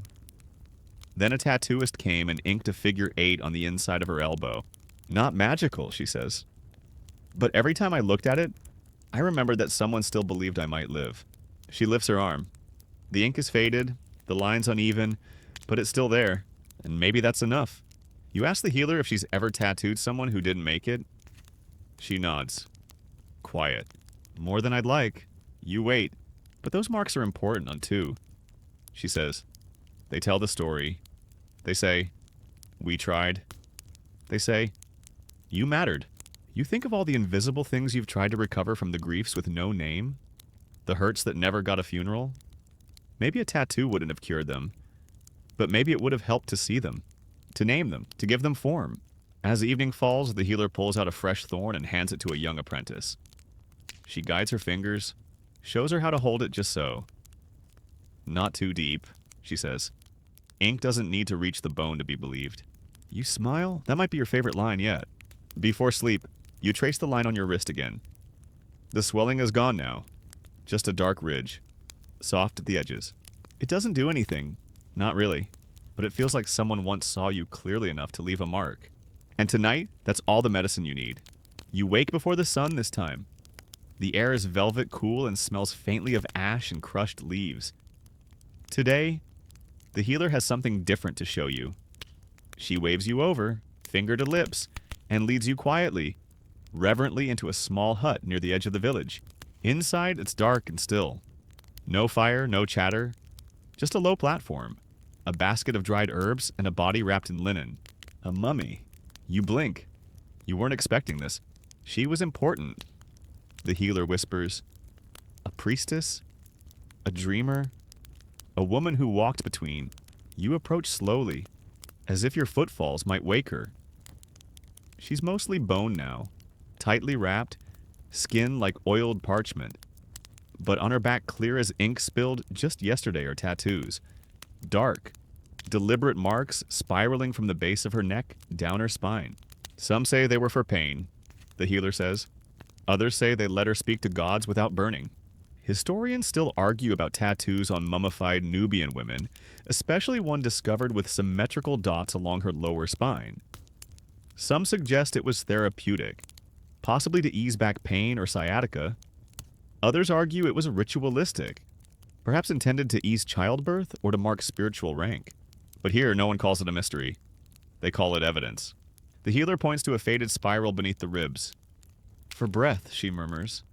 Then a tattooist came and inked a figure 8 on the inside of her elbow. Not magical, she says. But every time I looked at it, I remembered that someone still believed I might live. She lifts her arm. The ink is faded, the line's uneven, but it's still there, and maybe that's enough. You ask the healer if she's ever tattooed someone who didn't make it. She nods. Quiet. More than I'd like. You wait. But those marks are important on 2. She says. They tell the story. They say, we tried. They say, you mattered. You think of all the invisible things you've tried to recover from the griefs with no name? The hurts that never got a funeral? Maybe a tattoo wouldn't have cured them. But maybe it would have helped to see them. To name them. To give them form. As evening falls, the healer pulls out a fresh thorn and hands it to a young apprentice. She guides her fingers, shows her how to hold it just so. Not too deep, she says. Ink doesn't need to reach the bone to be believed. You smile? That might be your favorite line yet. Before sleep, you trace the line on your wrist again. The swelling is gone now. Just a dark ridge. Soft at the edges. It doesn't do anything. Not really. But it feels like someone once saw you clearly enough to leave a mark. And tonight, that's all the medicine you need. You wake before the sun this time. The air is velvet cool and smells faintly of ash and crushed leaves. Today, the healer has something different to show you. She waves you over, finger to lips, and leads you quietly, reverently into a small hut near the edge of the village. Inside, it's dark and still. No fire, no chatter, just a low platform, a basket of dried herbs, and a body wrapped in linen. A mummy. You blink. You weren't expecting this. She was important. The healer whispers. A priestess? A dreamer? A woman who walked between. You approach slowly, as if your footfalls might wake her. She's mostly bone now, tightly wrapped, skin like oiled parchment. But on her back clear as ink spilled just yesterday are tattoos. Dark, deliberate marks spiraling from the base of her neck down her spine. Some say they were for pain, the healer says. Others say they let her speak to gods without burning. Historians still argue about tattoos on mummified Nubian women, especially one discovered with symmetrical dots along her lower spine. Some suggest it was therapeutic, possibly to ease back pain or sciatica. Others argue it was ritualistic, perhaps intended to ease childbirth or to mark spiritual rank. But here, no one calls it a mystery. They call it evidence. The healer points to a faded spiral beneath the ribs. For breath, she murmurs.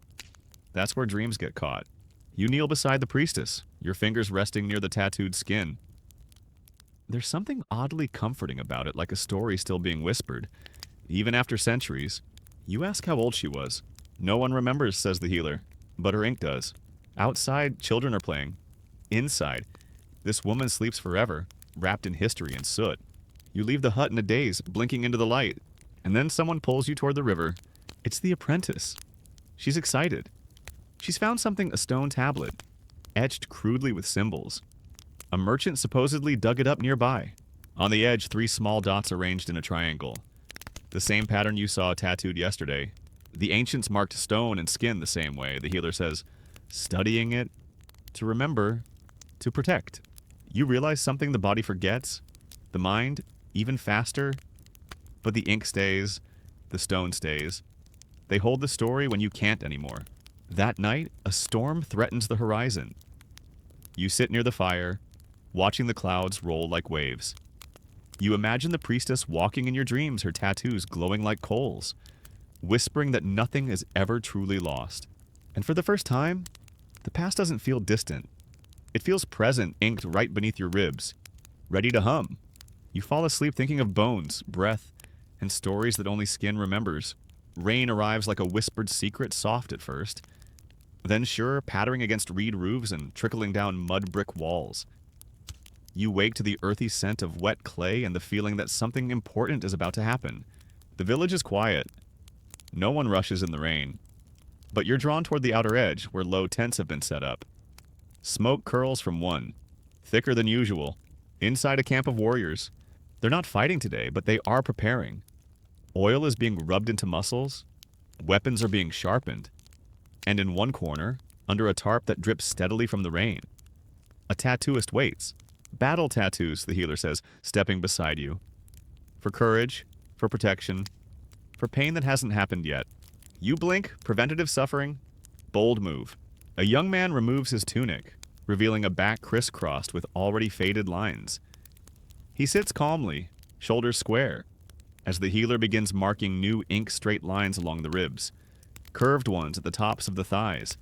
That's where dreams get caught. You kneel beside the priestess, your fingers resting near the tattooed skin. There's something oddly comforting about it, like a story still being whispered. Even after centuries. You ask how old she was. No one remembers, says the healer, but her ink does. Outside, children are playing. Inside, this woman sleeps forever, wrapped in history and soot. You leave the hut in a daze, blinking into the light, and then someone pulls you toward the river. It's the apprentice. She's excited. She's found something, a stone tablet, etched crudely with symbols. A merchant supposedly dug it up nearby. On the edge, 3 small dots arranged in a triangle. The same pattern you saw tattooed yesterday. The ancients marked stone and skin the same way, the healer says. Studying it, to remember, to protect. You realize something the body forgets? The mind, even faster? But the ink stays, the stone stays. They hold the story when you can't anymore. That night, a storm threatens the horizon. You sit near the fire, watching the clouds roll like waves. You imagine the priestess walking in your dreams, her tattoos glowing like coals, whispering that nothing is ever truly lost. And for the first time, the past doesn't feel distant. It feels present, inked right beneath your ribs, ready to hum. You fall asleep thinking of bones, breath, and stories that only skin remembers. Rain arrives like a whispered secret, soft at first, then sure, pattering against reed roofs and trickling down mud brick walls. You wake to the earthy scent of wet clay and the feeling that something important is about to happen. The village is quiet. No one rushes in the rain. But you're drawn toward the outer edge, where low tents have been set up. Smoke curls from one, thicker than usual, inside a camp of warriors. They're not fighting today, but they are preparing. Oil is being rubbed into muscles. Weapons are being sharpened. And in one corner, under a tarp that drips steadily from the rain, a tattooist waits. Battle tattoos, the healer says, stepping beside you. For courage, for protection, for pain that hasn't happened yet. You blink, preventative suffering, bold move. A young man removes his tunic, revealing a back crisscrossed with already faded lines. He sits calmly, shoulders square, as the healer begins marking new ink-straight lines along the ribs, curved ones at the tops of the thighs,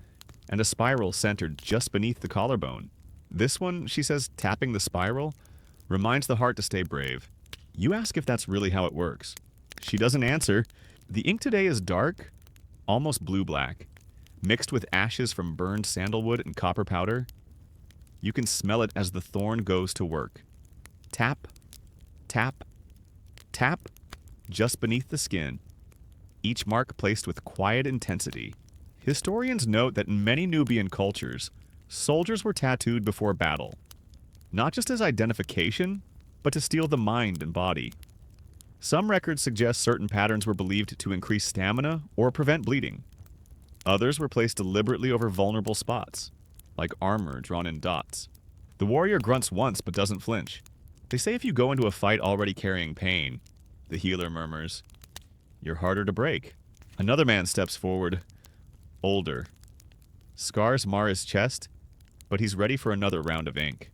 and a spiral centered just beneath the collarbone. This one, she says, tapping the spiral, reminds the heart to stay brave. You ask if that's really how it works. She doesn't answer. The ink today is dark, almost blue-black, mixed with ashes from burned sandalwood and copper powder. You can smell it as the thorn goes to work. Tap, tap, tap, just beneath the skin, each mark placed with quiet intensity. Historians note that in many Nubian cultures, Soldiers were tattooed before battle, not just as identification, but to steel the mind and body. Some records suggest certain patterns were believed to increase stamina or prevent bleeding. Others were placed deliberately over vulnerable spots, like armor drawn in dots. The warrior grunts once but doesn't flinch. They say if you go into a fight already carrying pain, the healer murmurs, "You're harder to break." Another man steps forward, older. Scars mar his chest, but he's ready for another round of ink.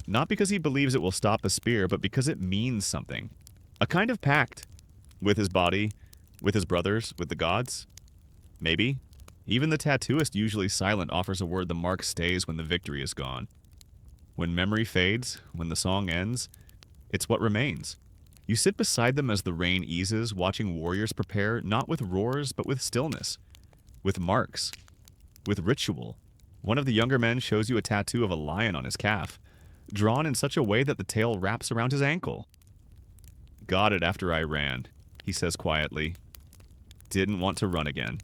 Not because he believes it will stop a spear, but because it means something. A kind of pact. With his body, with his brothers, with the gods. Maybe. Even the tattooist, usually silent, offers a word the mark stays when the victory is gone. When memory fades, when the song ends, it's what remains. You sit beside them as the rain eases, watching warriors prepare, not with roars, but with stillness. With marks. With ritual. One of the younger men shows you a tattoo of a lion on his calf, drawn in such a way that the tail wraps around his ankle. "Got it after I ran," he says quietly. "Didn't want to run again."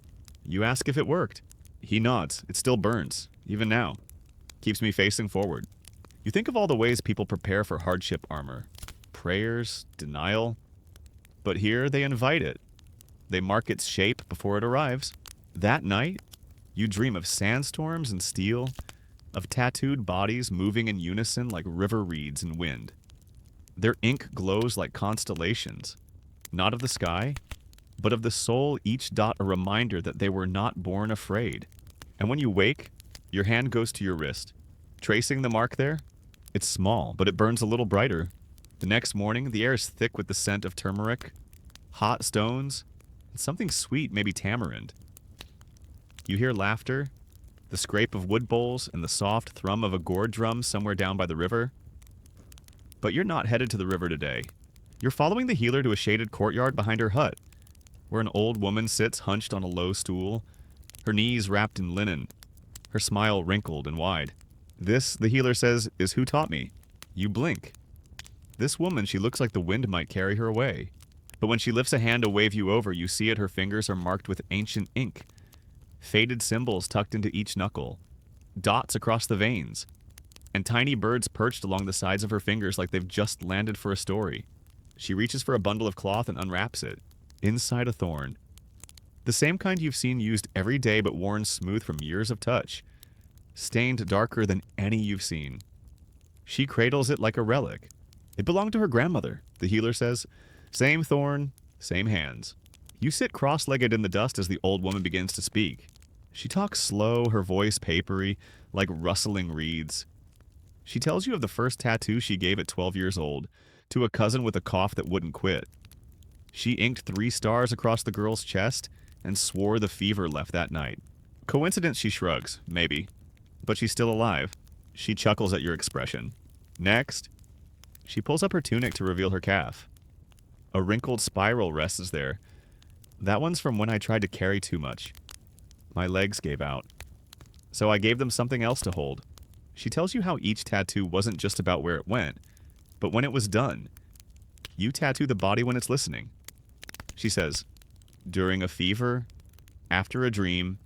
You ask if it worked. He nods. It still burns, even now. Keeps me facing forward. You think of all the ways people prepare for hardship armor. Prayers, denial. But here they invite it. They mark its shape before it arrives. That night, you dream of sandstorms and steel, of tattooed bodies moving in unison like river reeds in wind. Their ink glows like constellations, not of the sky, but of the soul, each dot a reminder that they were not born afraid. And when you wake, your hand goes to your wrist. Tracing the mark there, it's small, but it burns a little brighter. The next morning, the air is thick with the scent of turmeric, hot stones, and something sweet, maybe tamarind. You hear laughter, the scrape of wood bowls, and the soft thrum of a gourd drum somewhere down by the river. But you're not headed to the river today. You're following the healer to a shaded courtyard behind her hut, where an old woman sits hunched on a low stool, her knees wrapped in linen, her smile wrinkled and wide. "This," the healer says, "is who taught me." You blink. This woman, she looks like the wind might carry her away. But when she lifts a hand to wave you over, you see it her fingers are marked with ancient ink. Faded symbols tucked into each knuckle, dots across the veins, and tiny birds perched along the sides of her fingers like they've just landed for a story. She reaches for a bundle of cloth and unwraps it. Inside a thorn. The same kind you've seen used every day but worn smooth from years of touch. Stained darker than any you've seen. She cradles it like a relic. It belonged to her grandmother, the healer says. Same thorn, same hands. You sit cross-legged in the dust as the old woman begins to speak. She talks slow, her voice papery, like rustling reeds. She tells you of the first tattoo she gave at 12 years old, to a cousin with a cough that wouldn't quit. She inked 3 stars across the girl's chest and swore the fever left that night. Coincidence, she shrugs, maybe. But she's still alive. She chuckles at your expression. Next, she pulls up her tunic to reveal her calf. A wrinkled spiral rests there. That one's from when I tried to carry too much. My legs gave out. So I gave them something else to hold. She tells you how each tattoo wasn't just about where it went, but when it was done. You tattoo the body when it's listening. She says, during a fever, after a dream,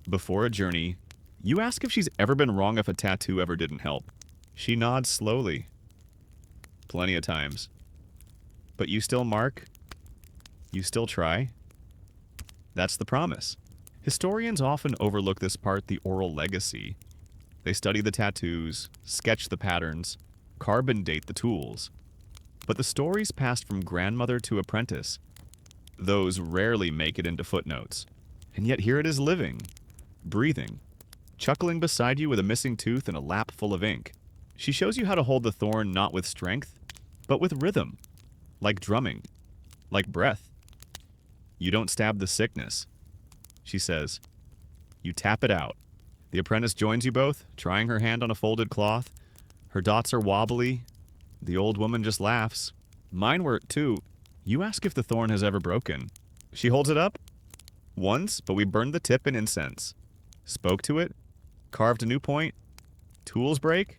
before a journey, you ask if she's ever been wrong if a tattoo ever didn't help. She nods slowly. Plenty of times. But you still mark? You still try? That's the promise. Historians often overlook this part, the oral legacy. They study the tattoos, sketch the patterns, carbon date the tools. But the stories passed from grandmother to apprentice. Those rarely make it into footnotes. And yet here it is living, breathing, chuckling beside you with a missing tooth and a lap full of ink. She shows you how to hold the thorn not with strength, but with rhythm, like drumming, like breath. You don't stab the sickness, she says. You tap it out. The apprentice joins you both, trying her hand on a folded cloth. Her dots are wobbly. The old woman just laughs. Mine were, too. You ask if the thorn has ever broken. She holds it up. Once, but we burned the tip in incense. Spoke to it. Carved a new point. Tools break.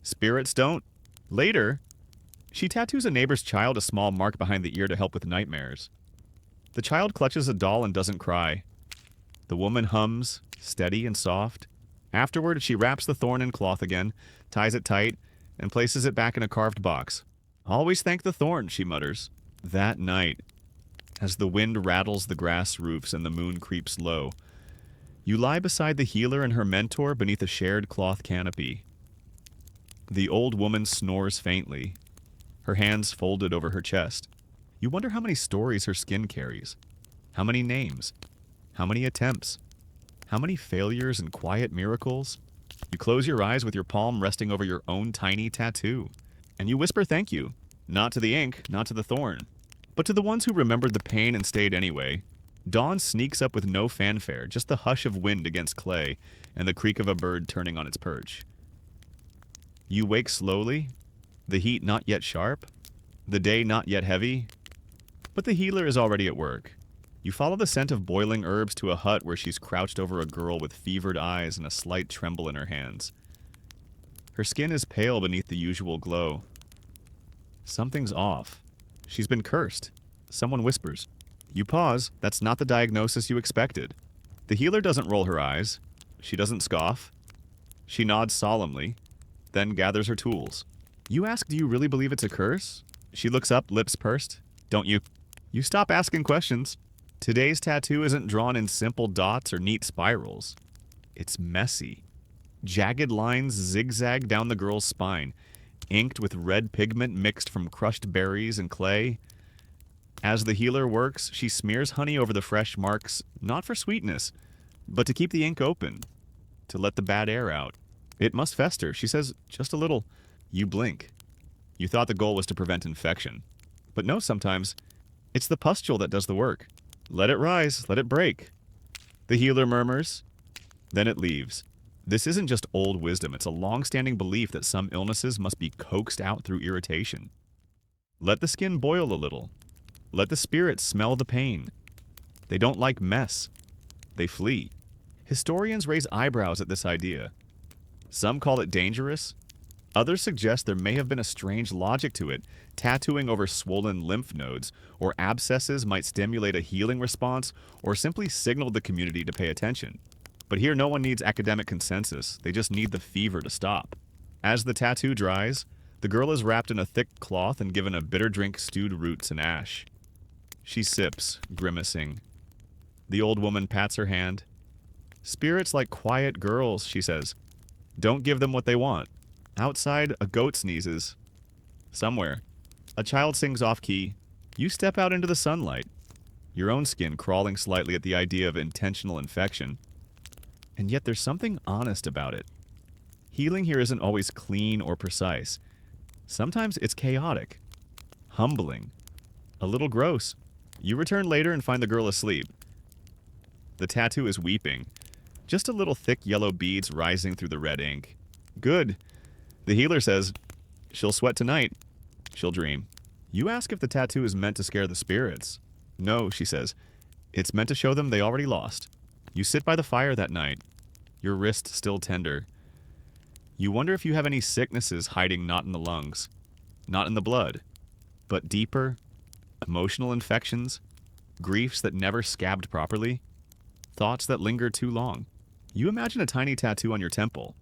Spirits don't. Later, she tattoos a neighbor's child a small mark behind the ear to help with nightmares. The child clutches a doll and doesn't cry. The woman hums, steady and soft, Afterward, she wraps the thorn in cloth again, ties it tight, and places it back in a carved box. Always thank the thorn, she mutters. That night, as the wind rattles the grass roofs and the moon creeps low, you lie beside the healer and her mentor beneath a shared cloth canopy. The old woman snores faintly, her hands folded over her chest. You wonder how many stories her skin carries, how many names, how many attempts, how many failures and quiet miracles. You close your eyes with your palm resting over your own tiny tattoo, and you whisper thank you, not to the ink, not to the thorn, but to the ones who remembered the pain and stayed anyway. Dawn sneaks up with no fanfare, just the hush of wind against clay and the creak of a bird turning on its perch. You wake slowly, the heat not yet sharp, the day not yet heavy, but the healer is already at work. You follow the scent of boiling herbs to a hut where she's crouched over a girl with fevered eyes and a slight tremble in her hands. Her skin is pale beneath the usual glow. Something's off. She's been cursed. Someone whispers. You pause. That's not the diagnosis you expected. The healer doesn't roll her eyes. She doesn't scoff. She nods solemnly, then gathers her tools. You ask, do you really believe it's a curse? She looks up, lips pursed. Don't you? You stop asking questions. Today's tattoo isn't drawn in simple dots or neat spirals. It's messy. Jagged lines zigzag down the girl's spine, inked with red pigment mixed from crushed berries and clay. As the healer works, she smears honey over the fresh marks, not for sweetness, but to keep the ink open, to let the bad air out. It must fester, she says, just a little. You blink. You thought the goal was to prevent infection. But no, sometimes it's the pustule that does the work. Let it rise, let it break. The healer murmurs, then it leaves. This isn't just old wisdom, it's a long-standing belief that some illnesses must be coaxed out through irritation. Let the skin boil a little. Let the spirit smell the pain. They don't like mess. They flee. Historians raise eyebrows at this idea. Some call it dangerous. Others suggest there may have been a strange logic to it. Tattooing over swollen lymph nodes or abscesses might stimulate a healing response or simply signal the community to pay attention. But here no one needs academic consensus. They just need the fever to stop. As the tattoo dries, the girl is wrapped in a thick cloth and given a bitter drink stewed roots and ash. She sips, grimacing. The old woman pats her hand. Spirits like quiet girls, she says. Don't give them what they want. Outside, a goat sneezes. Somewhere, a child sings off-key. You step out into the sunlight, your own skin crawling slightly at the idea of intentional infection. And yet there's something honest about it. Healing here isn't always clean or precise. Sometimes it's chaotic, humbling, a little gross. You return later and find the girl asleep. The tattoo is weeping, just a little thick yellow beads rising through the red ink. Good. The healer says, she'll sweat tonight. She'll dream. You ask if the tattoo is meant to scare the spirits. No, she says. It's meant to show them they already lost. You sit by the fire that night, your wrist still tender. You wonder if you have any sicknesses hiding not in the lungs, not in the blood, but deeper, emotional infections, griefs that never scabbed properly, thoughts that linger too long. You imagine a tiny tattoo on your temple,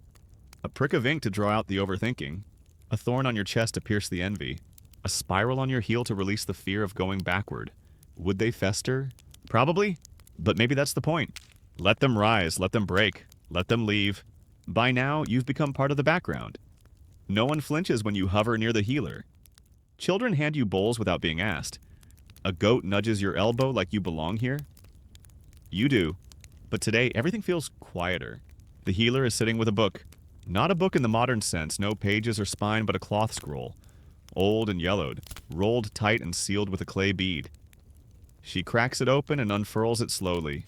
a prick of ink to draw out the overthinking, a thorn on your chest to pierce the envy, a spiral on your heel to release the fear of going backward. Would they fester? Probably, but maybe that's the point. Let them rise, let them break, let them leave. By now, you've become part of the background. No one flinches when you hover near the healer. Children hand you bowls without being asked. A goat nudges your elbow like you belong here. You do. But today, everything feels quieter. The healer is sitting with a book. Not a book in the modern sense, no pages or spine, but a cloth scroll. Old and yellowed, rolled tight and sealed with a clay bead. She cracks it open and unfurls it slowly,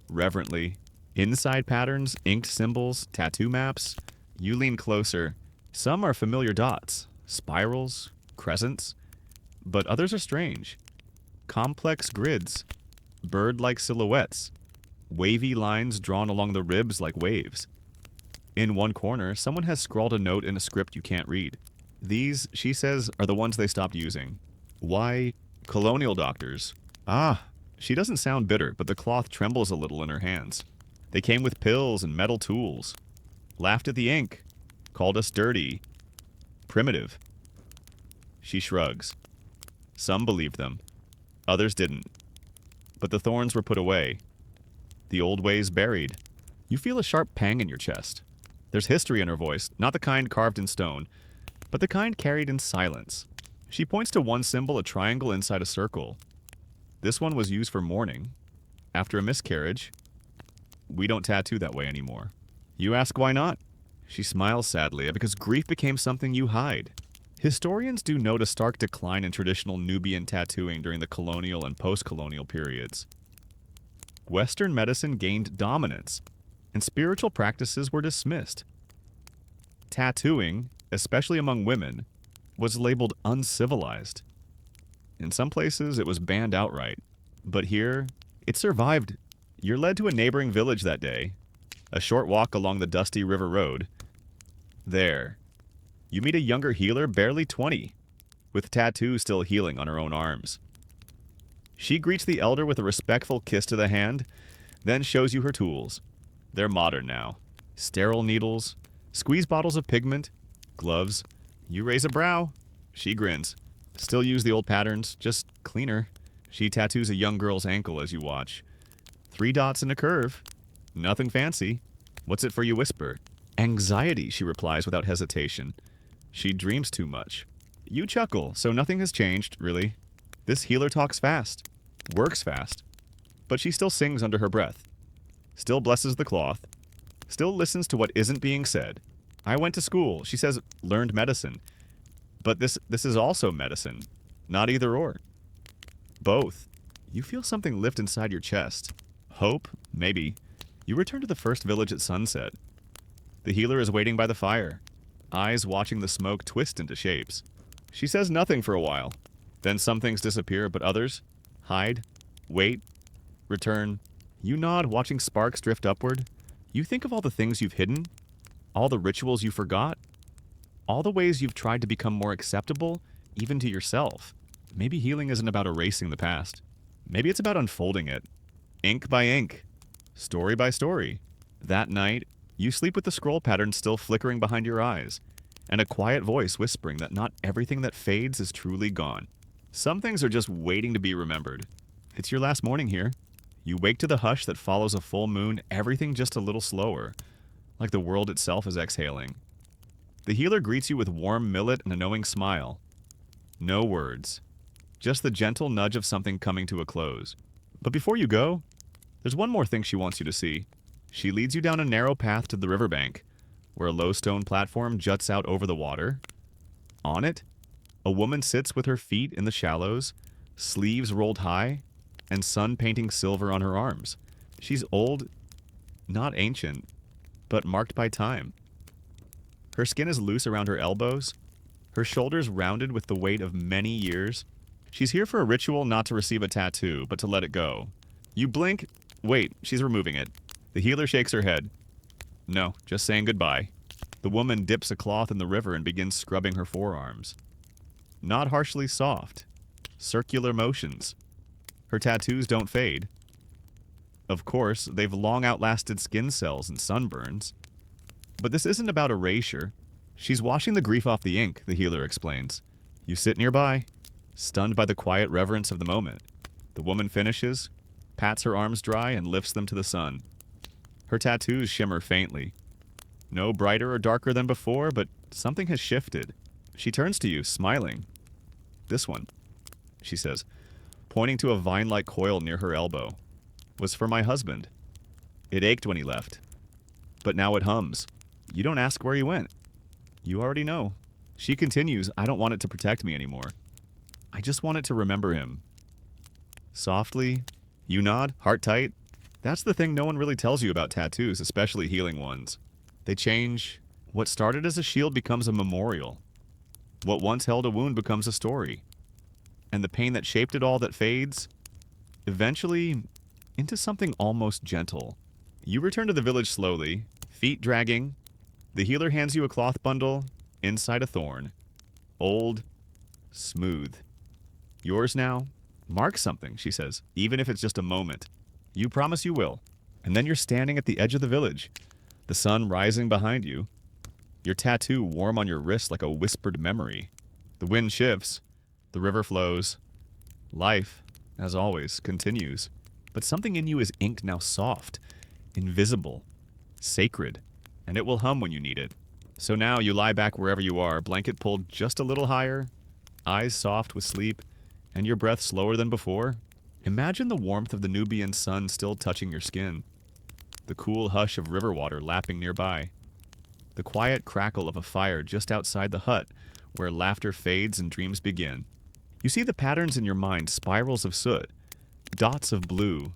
reverently. Inside patterns, inked symbols, tattoo maps. You lean closer. Some are familiar dots, spirals, crescents, but others are strange. Complex grids, bird-like silhouettes, wavy lines drawn along the ribs like waves. In one corner, someone has scrawled a note in a script you can't read. These, she says, are the ones they stopped using. Why, colonial doctors. Ah, she doesn't sound bitter, but the cloth trembles a little in her hands. They came with pills and metal tools. laughed at the ink, called us dirty, primitive. She shrugs. Some believed them, others didn't. But the thorns were put away, the old ways buried. You feel a sharp pang in your chest. There's history in her voice, not the kind carved in stone, but the kind carried in silence. She points to one symbol, a triangle inside a circle. This one was used for mourning. After a miscarriage, we don't tattoo that way anymore. You ask why not? She smiles sadly, because grief became something you hide. Historians do note a stark decline in traditional Nubian tattooing during the colonial and post-colonial periods. Western medicine gained dominance, and spiritual practices were dismissed. Tattooing, especially among women, was labeled uncivilized. In some places, it was banned outright. But here, it survived. You're led to a neighboring village that day, a short walk along the dusty river road. There, you meet a younger healer, barely 20, with tattoos still healing on her own arms. She greets the elder with a respectful kiss to the hand, then shows you her tools. They're modern now. Sterile needles, squeeze bottles of pigment, gloves. You raise a brow. She grins. Still use the old patterns, just cleaner. She tattoos a young girl's ankle as you watch. 3 dots and a curve. Nothing fancy. What's it for, you whisper? Anxiety, she replies without hesitation. She dreams too much. You chuckle, so nothing has changed, really. This healer talks fast, works fast, but she still sings under her breath, still blesses the cloth, still listens to what isn't being said. I went to school, she says, learned medicine. But this is also medicine, not either or. Both. You feel something lift inside your chest. Hope, maybe. You return to the first village at sunset. The healer is waiting by the fire, eyes watching the smoke twist into shapes. She says nothing for a while. Then some things disappear, but others hide, wait, return. You nod, watching sparks drift upward. You think of all the things you've hidden, all the rituals you forgot, all the ways you've tried to become more acceptable, even to yourself. Maybe healing isn't about erasing the past. Maybe it's about unfolding it, ink by ink, story by story. That night, you sleep with the scroll pattern still flickering behind your eyes, and a quiet voice whispering that not everything that fades is truly gone. Some things are just waiting to be remembered. It's your last morning here. You wake to the hush that follows a full moon, everything just a little slower, like the world itself is exhaling. The healer greets you with warm millet and a knowing smile. No words, just the gentle nudge of something coming to a close. But before you go, there's one more thing she wants you to see. She leads you down a narrow path to the riverbank, where a low stone platform juts out over the water. On it, a woman sits with her feet in the shallows, sleeves rolled high, and sun painting silver on her arms. She's old, not ancient, but marked by time. Her skin is loose around her elbows, her shoulders rounded with the weight of many years. She's here for a ritual, not to receive a tattoo, but to let it go. You blink. Wait, she's removing it. The healer shakes her head. No, just saying goodbye. The woman dips a cloth in the river and begins scrubbing her forearms. Not harshly soft. Circular motions. Her tattoos don't fade. Of course, they've long outlasted skin cells and sunburns. But this isn't about erasure. She's washing the grief off the ink, the healer explains. You sit nearby, stunned by the quiet reverence of the moment. The woman finishes, pats her arms dry, and lifts them to the sun. Her tattoos shimmer faintly. No brighter or darker than before, but something has shifted. She turns to you, smiling. This one, she says, pointing to a vine-like coil near her elbow, was for my husband. It ached when he left, but now it hums. You don't ask where he went. You already know. She continues, I don't want it to protect me anymore. I just want it to remember him. Softly, you nod, heart tight. That's the thing no one really tells you about tattoos, especially healing ones. They change. What started as a shield becomes a memorial. What once held a wound becomes a story. And the pain that shaped it all that fades, eventually into something almost gentle. You return to the village slowly, feet dragging. The healer hands you a cloth bundle, inside a thorn. Old, smooth. Yours now? Mark something, she says, even if it's just a moment. You promise you will. And then you're standing at the edge of the village, The sun rising behind you, your tattoo warm on your wrist like a whispered memory. The wind shifts, the river flows. Life, as always, continues. But something in you is inked now soft, invisible, sacred, and it will hum when you need it. So now you lie back wherever you are, blanket pulled just a little higher, eyes soft with sleep, and your breath slower than before. Imagine the warmth of the Nubian sun still touching your skin, the cool hush of river water lapping nearby, the quiet crackle of a fire just outside the hut where laughter fades and dreams begin. You see the patterns in your mind, spirals of soot, dots of blue,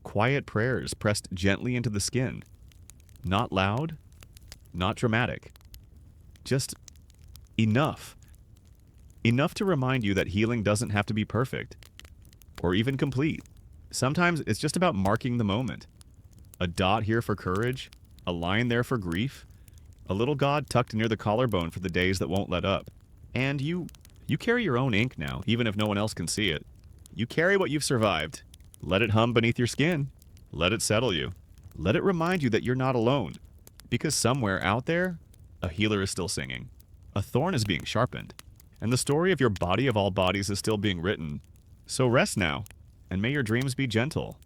quiet prayers pressed gently into the skin. Not loud, not dramatic, just enough. Enough to remind you that healing doesn't have to be perfect, or even complete. Sometimes it's just about marking the moment. A dot here for courage, a line there for grief, a little god tucked near the collarbone for the days that won't let up. And you carry your own ink now, even if no one else can see it. You carry what you've survived. Let it hum beneath your skin. Let it settle you. Let it remind you that you're not alone. Because somewhere out there, a healer is still singing. A thorn is being sharpened. And the story of your body of all bodies is still being written. So rest now, and may your dreams be gentle.